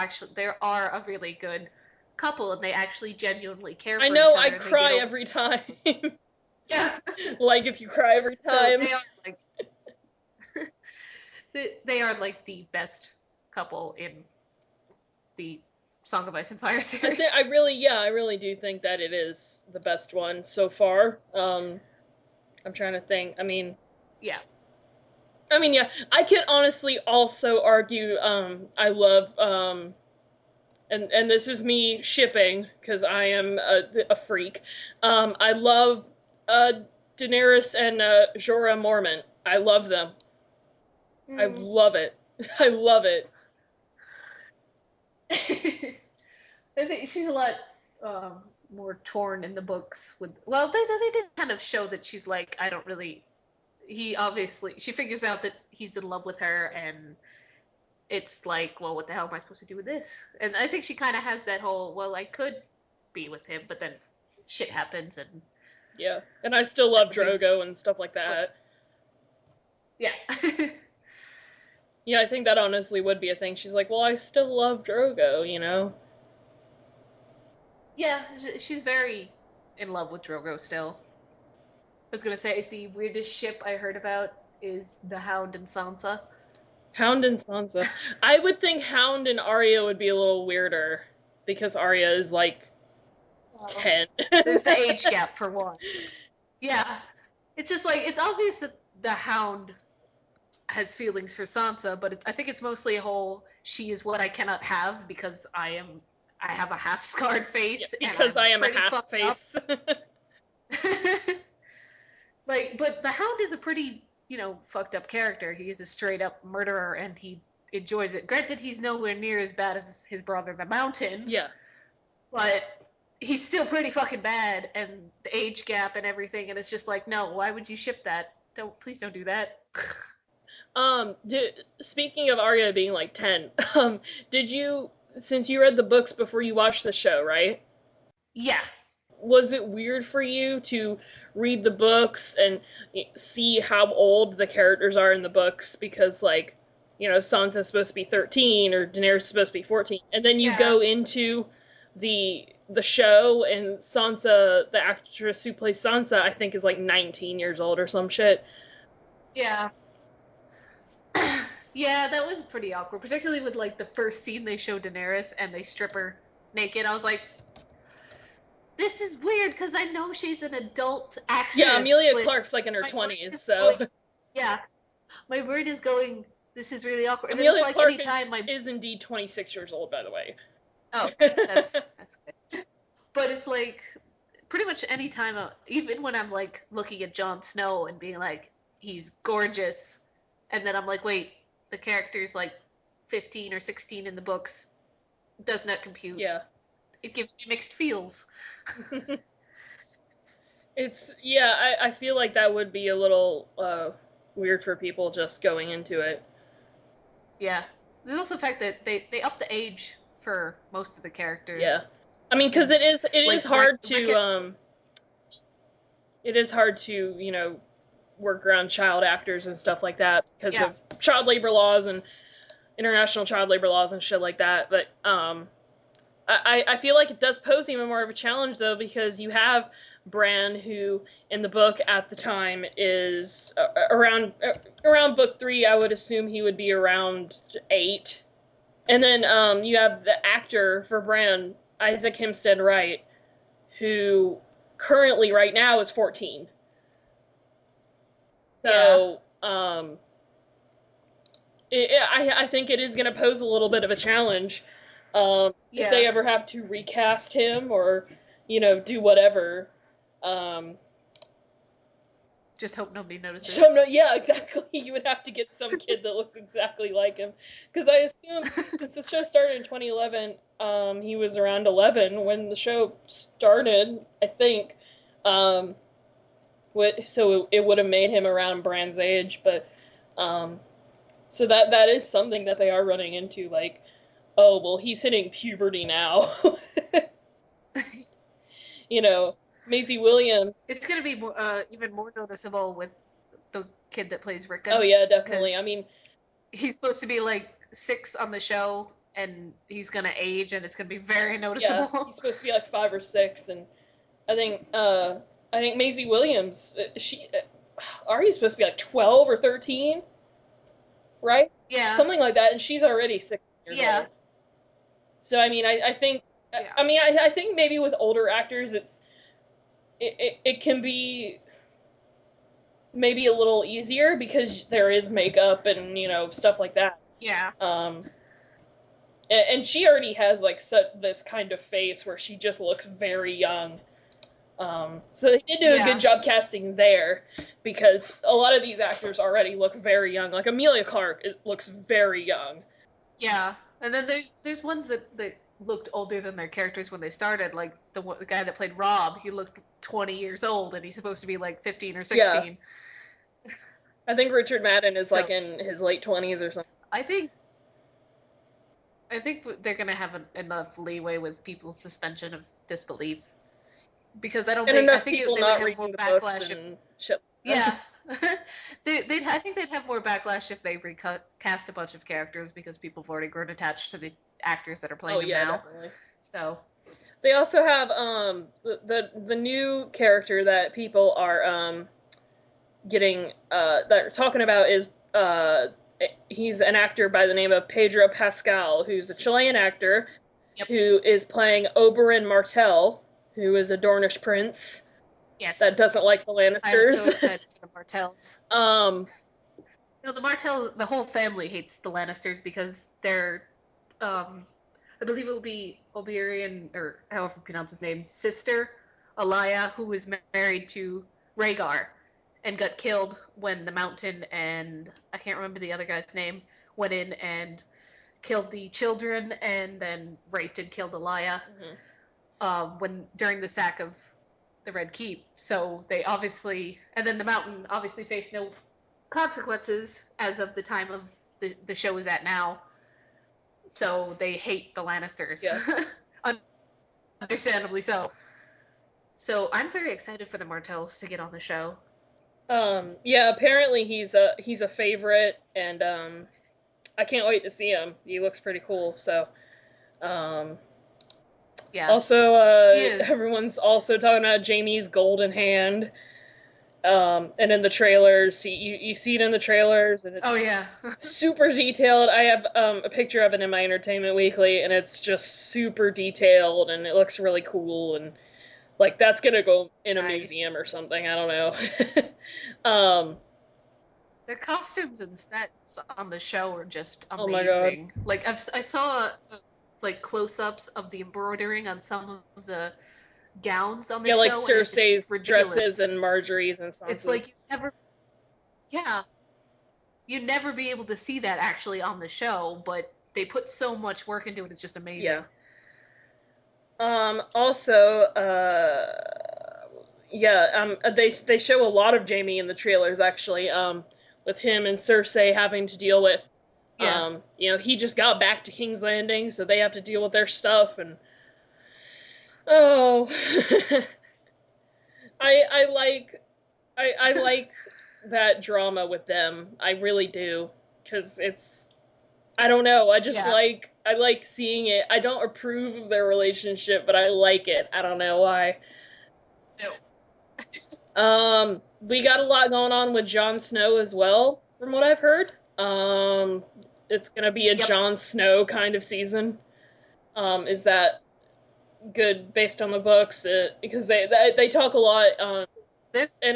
are a really good couple, and they actually genuinely care for each other. I know, I cry every time. Yeah. Like if you cry every time. So they are like the best couple in the Song of Ice and Fire series. I really do think that it is the best one so far. I'm trying to think. I mean, yeah, I could honestly also argue, I love, and this is me shipping, because I am a freak, I love, Daenerys and, Jorah Mormont. I love them. I love it. I love it. I think she's a lot, more torn in the books with, well, they did kind of show that she's like, she figures out that he's in love with her, and it's like, well, what the hell am I supposed to do with this? And I think she kind of has that whole, well, I could be with him, but then shit happens, and... Yeah, and I still love Drogo and stuff like that. Yeah. Yeah, I think that honestly would be a thing. She's like, well, I still love Drogo, you know? Yeah, she's very in love with Drogo still. I was gonna say, the weirdest ship I heard about is the Hound and Sansa. Hound and Sansa. I would think Hound and Arya would be a little weirder, because Arya is like 10. There's the age gap for one. Yeah. It's just like, it's obvious that the Hound has feelings for Sansa, but I think it's mostly a whole, she is what I cannot have because I have a half-scarred face. Yeah, because I am a half-face. Like, but the Hound is a pretty, fucked up character. He is a straight-up murderer, and he enjoys it. Granted, he's nowhere near as bad as his brother, the Mountain. Yeah. But he's still pretty fucking bad, and the age gap and everything, and it's just like, no, why would you ship that? Please don't do that. Speaking of Arya being like 10, did you, since you read the books before you watched the show, right? Yeah. Was it weird for you to read the books and see how old the characters are in the books? Because, like, Sansa's supposed to be 13, or Daenerys is supposed to be 14, and then you go into the show, and Sansa, the actress who plays Sansa, I think is like 19 years old or some shit. Yeah. Yeah, that was pretty awkward, particularly with, like, the first scene they show Daenerys and they strip her naked. I was like, this is weird, because I know she's an adult actress. Yeah, Emilia Clarke's like in her 20s, so... Yeah. My brain is going, this is really awkward. And Emilia Clarke is indeed 26 years old, by the way. Oh, that's good. But it's like, pretty much any time, even when I'm, like, looking at Jon Snow and being like, he's gorgeous, and then I'm like, wait, the character's like 15 or 16 in the books, does not compute. Yeah. It gives me mixed feels. I feel like that would be a little weird for people just going into it. Yeah. There's also the fact that they up the age for most of the characters. Yeah. I mean, because it is hard to, work around child actors and stuff like that because of child labor laws and international child labor laws and shit like that. But I feel like it does pose even more of a challenge, though, because you have Bran, who in the book at the time is around book 3. I would assume he would be around 8. And then you have the actor for Bran, Isaac Hempstead Wright, who currently right now is 14. So, I think it is going to pose a little bit of a challenge if they Yeah. ever have to recast him or, do whatever. Um, Just hope nobody notices. so no, yeah, exactly. You would have to get some kid that looks exactly like him, because I assume since the show started in 2011, he was around 11 when the show started, I think. Um, so it would have made him around Bran's age, but so that is something that they are running into, like, oh well, he's hitting puberty now. you know, Maisie Williams. It's gonna be even more noticeable with the kid that plays Rickon. Oh yeah, definitely. I mean, he's supposed to be like 6 on the show, and he's gonna age, and it's gonna be very yeah, noticeable. he's supposed to be like 5 or 6, and I think Maisie Williams, Ari's supposed to be like 12 or 13, right? Yeah. Something like that, and she's already 6 years old. So I mean, I think, Yeah. I think maybe with older actors, it can be maybe a little easier because there is makeup and stuff like that. Yeah. And she already has like this kind of face where she just looks very young. So they did do a good job casting there, because a lot of these actors already look very young. Like Emilia Clarke looks very young. Yeah, and then there's ones that looked older than their characters when they started. Like the guy that played Rob, he looked 20 years old, and he's supposed to be like 15 or 16. Yeah. I think Richard Madden is like in his late 20s or something. I think they're gonna have enough leeway with people's suspension of disbelief, because I think people they not would have more reading the backlash books if, and shit. yeah. I think they'd have more backlash if they recast a bunch of characters, because people have already grown attached to the actors that are playing them now. Definitely. So they also have the new character that people are getting that are talking about is he's an actor by the name of Pedro Pascal, who's a Chilean actor who is playing Oberyn Martell, who is a Dornish prince. Yes. That doesn't like the Lannisters. I'm so excited for the Martells. No, the Martell, the whole family hates the Lannisters because they're, I believe it will be Oberyn, or however you pronounce his name, sister, Elia, who was married to Rhaegar and got killed when the Mountain and, I can't remember the other guy's name, went in and killed the children and then raped and killed Elia during the sack of the Red Keep. So they obviously, and then the Mountain obviously faced no consequences as of the time of the show is at now. So they hate the Lannisters. Yeah. Understandably so. So I'm very excited for the Martells to get on the show. Yeah, apparently he's a favorite, and I can't wait to see him. He looks pretty cool. So yeah. Also, everyone's also talking about Jaime's golden hand. And in the trailers, you see it in the trailers, and it's super detailed. I have a picture of it in my Entertainment Weekly, and it's just super detailed, and it looks really cool, and like that's gonna go in a museum or something. I don't know. The costumes and sets on the show are just amazing. Oh my God. Like I saw like close-ups of the embroidering on some of the gowns on the show. Yeah, like Cersei's dresses and Margaery's and Sansa's. It's like you'd never be able to see that actually on the show, but they put so much work into it. It's just amazing. Yeah. Also, they show a lot of Jaime in the trailers, actually, with him and Cersei having to deal with, he just got back to King's Landing, so they have to deal with their stuff, and, I like that drama with them. I really do, because I don't know, I just I like seeing it. I don't approve of their relationship, but I like it. I don't know why. No. We got a lot going on with Jon Snow as well, from what I've heard. It's gonna be a Jon Snow kind of season. Is that good based on the books? Because they talk a lot. And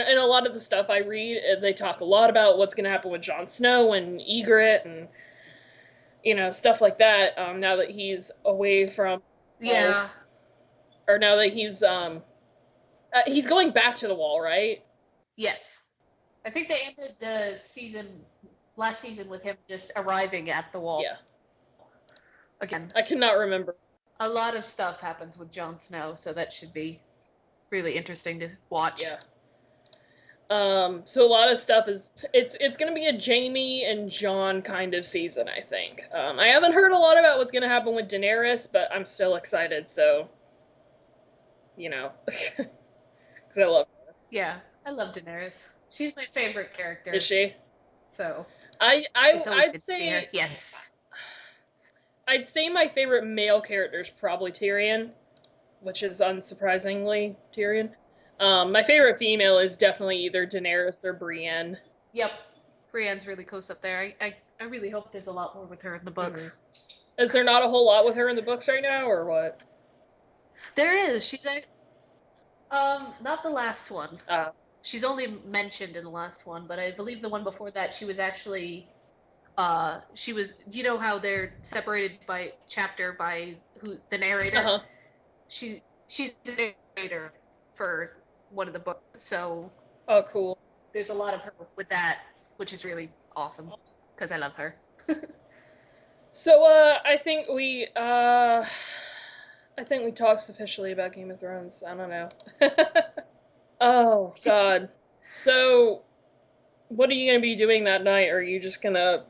a lot of the stuff I read, they talk a lot about what's gonna happen with Jon Snow and Ygritte and stuff like that. Now that he's away from, Yeah. or now that he's going back to the Wall, right? Yes. I think they ended the last season with him just arriving at the Wall. Yeah. Again. I cannot remember. A lot of stuff happens with Jon Snow, so that should be really interesting to watch. Yeah. So a lot of stuff it's gonna be a Jaime and Jon kind of season, I think. I haven't heard a lot about what's gonna happen with Daenerys, but I'm still excited, so, because I love her. Yeah, I love Daenerys. She's my favorite character. Is she? So I'd good to see her. say Yes. I'd say my favorite male character is probably Tyrion, which is unsurprisingly Tyrion. My favorite female is definitely either Daenerys or Brienne. Yep. Brienne's really close up there. I really hope there's a lot more with her in the books. Is there not a whole lot with her in the books right now, or what? There is. She's not the last one. Uh, She's only mentioned in the last one, but I believe the one before that she was actually you know how they're separated by chapter by the narrator? uh-huh. She's the narrator for one of the books, so Oh, cool. there's a lot of her with that, which is really awesome because I love her. So, I think we talked sufficiently about Game of Thrones. I don't know. Oh, God. So, what are you gonna be doing that night? Are you just gonna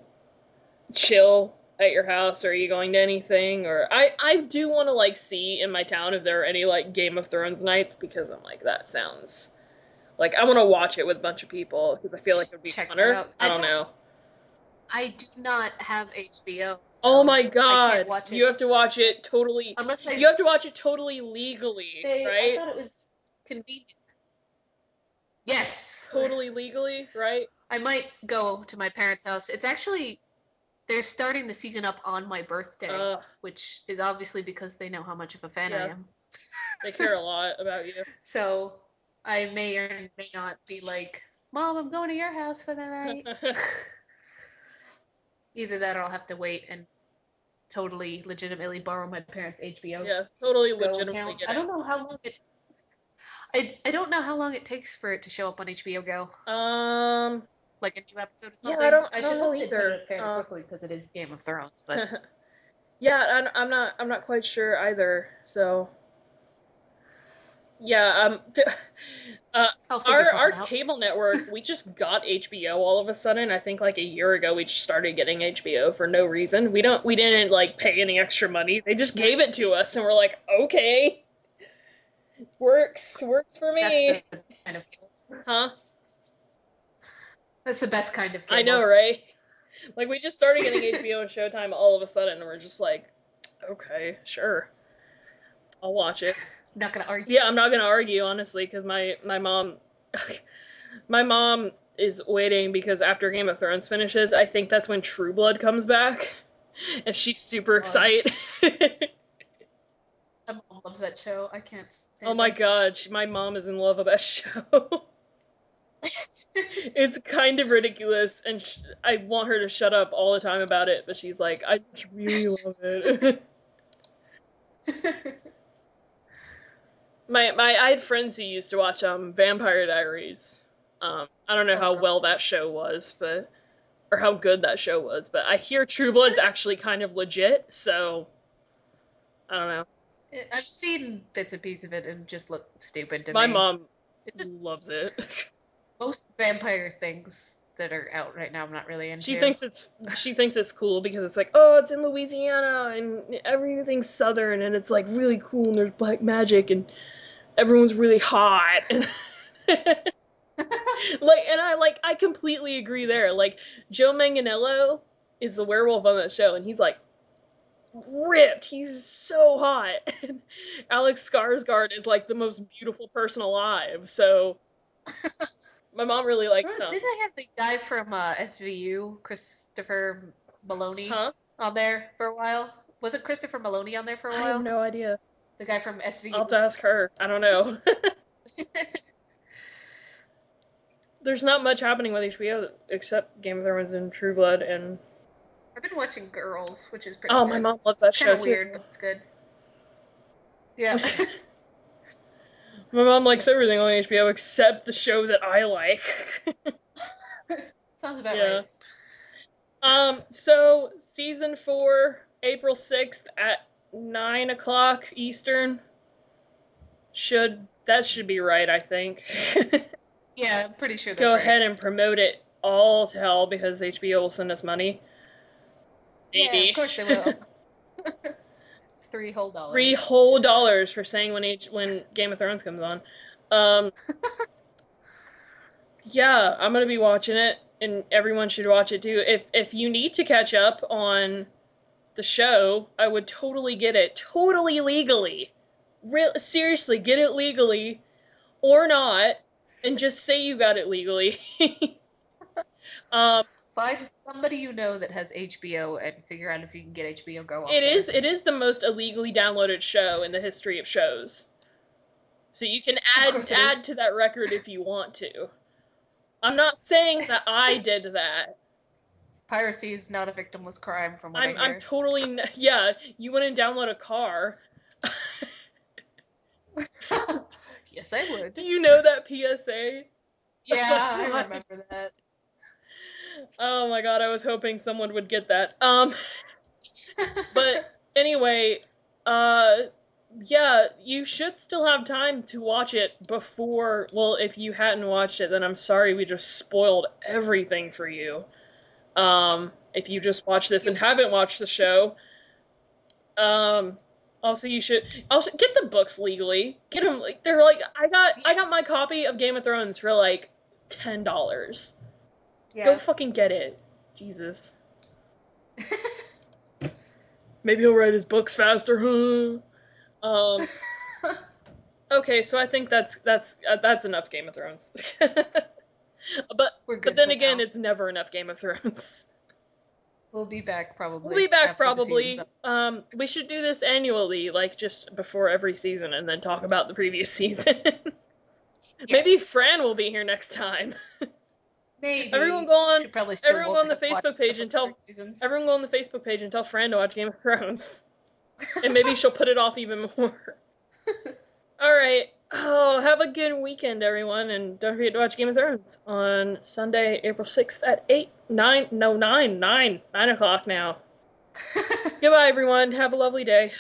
chill at your house? Or are you going to anything? Or I do want to see in my town if there are any Game of Thrones nights, because I'm that sounds I want to watch it with a bunch of people because I feel like it would be funner. I don't know. I do not have HBO. So oh my I God! can't watch it. You have to watch it totally. You have to watch it totally legally, right? I thought it was convenient. Yes. Totally legally, right? I might go to my parents' house. It's actually, they're starting the season up on my birthday, which is obviously because they know how much of a fan I am. They care a lot about you. So I may or may not be like, Mom, I'm going to your house for the night. Either that or I'll have to wait and totally legitimately borrow my parents' HBO. Yeah, totally legitimately get it. I don't know how long I don't know how long it takes for it to show up on HBO Go. Like a new episode or something. Yeah, I don't know either. It fairly quickly because it is Game of Thrones, but yeah, I'm not quite sure either. So yeah, our cable network, we just got HBO all of a sudden. I think a year ago we just started getting HBO for no reason. We didn't pay any extra money. They just gave it to us, and we're like, okay, works for me. That's the kind of cable. Huh? That's the best kind of cable. I know, right? We just started getting HBO and Showtime all of a sudden, and we're just okay, sure, I'll watch it. Not gonna argue. Yeah, I'm not gonna argue, honestly, because my mom is waiting, because after Game of Thrones finishes, I think that's when True Blood comes back, and she's super excited. My mom loves that show. I can't stand Oh my God, my mom is in love with that show. It's kind of ridiculous, and I want her to shut up all the time about it, but she's like, I just really love it. I had friends who used to watch Vampire Diaries. I don't know how well that show was, or how good that show was, but I hear True Blood's actually kind of legit, so I don't know. I've seen bits and pieces of it and just look stupid to me. My mom loves it. Most vampire things that are out right now I'm not really into. She thinks it's cool because it's it's in Louisiana and everything's southern and it's really cool and there's black magic and everyone's really hot. And I completely agree there. Joe Manganiello is the werewolf on that show and he's ripped. He's so hot. And Alex Skarsgård is the most beautiful person alive. So my mom really likes him. Didn't I have the guy from SVU, Christopher Maloney, on there for a while? Was it Christopher Maloney on there for a while? I have no idea. The guy from SVU. I'll have to ask her. I don't know. There's not much happening with HBO except Game of Thrones and True Blood and I've been watching Girls, which is pretty Oh, good. my mom loves that It's show kind of too. weird, but it's good. Yeah. My mom likes everything on HBO except the show that I like. Sounds about Yeah. right. So season 4, April 6th at 9 o'clock Eastern. That should be right, I think. Yeah, I'm pretty sure that's Go right. ahead and promote it all to hell because HBO will send us money. Yeah, Maybe. of course they will. $3 whole. $3 whole for saying when Game of Thrones comes on. Yeah, I'm gonna be watching it, and everyone should watch it too. If you need to catch up on the show, I would totally get it, totally legally. Seriously, get it legally or not, and just say you got it legally. Find somebody you know that has HBO and figure out if you can get HBO Go off It there. is the most illegally downloaded show in the history of shows. So you can Of course it is. add to that record if you want to. I'm not saying that I did that. Piracy is not a victimless crime, from what I hear. I'm totally yeah. You wouldn't download a car. Yes, I would. Do you know that PSA? Yeah, I remember that. Oh my god, I was hoping someone would get that. But anyway, yeah, you should still have time to watch it before, well, if you hadn't watched it, then I'm sorry we just spoiled everything for you. If you just watched this and haven't watched the show, also you should also get the books legally. Get them, like, they're like, I got my copy of Game of Thrones for like $10. Yeah. Go fucking get it. Jesus. Maybe he'll write his books faster, huh? Okay, so I think that's enough Game of Thrones. But then again, now. it's never enough Game of Thrones. We'll be back probably. We'll be back after the probably. season's up. We should do this annually, like just before every season, and then talk about the previous season. Maybe Fran will be here next time. Maybe. Everyone go on the watch Facebook page the and tell first seasons. everyone go on the Facebook page and tell Fran to watch Game of Thrones. And maybe she'll put it off even more. Alright. Oh, have a good weekend, everyone, and don't forget to watch Game of Thrones on Sunday, April 6th at 9 o'clock now. Goodbye, everyone. Have a lovely day.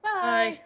Bye. Bye.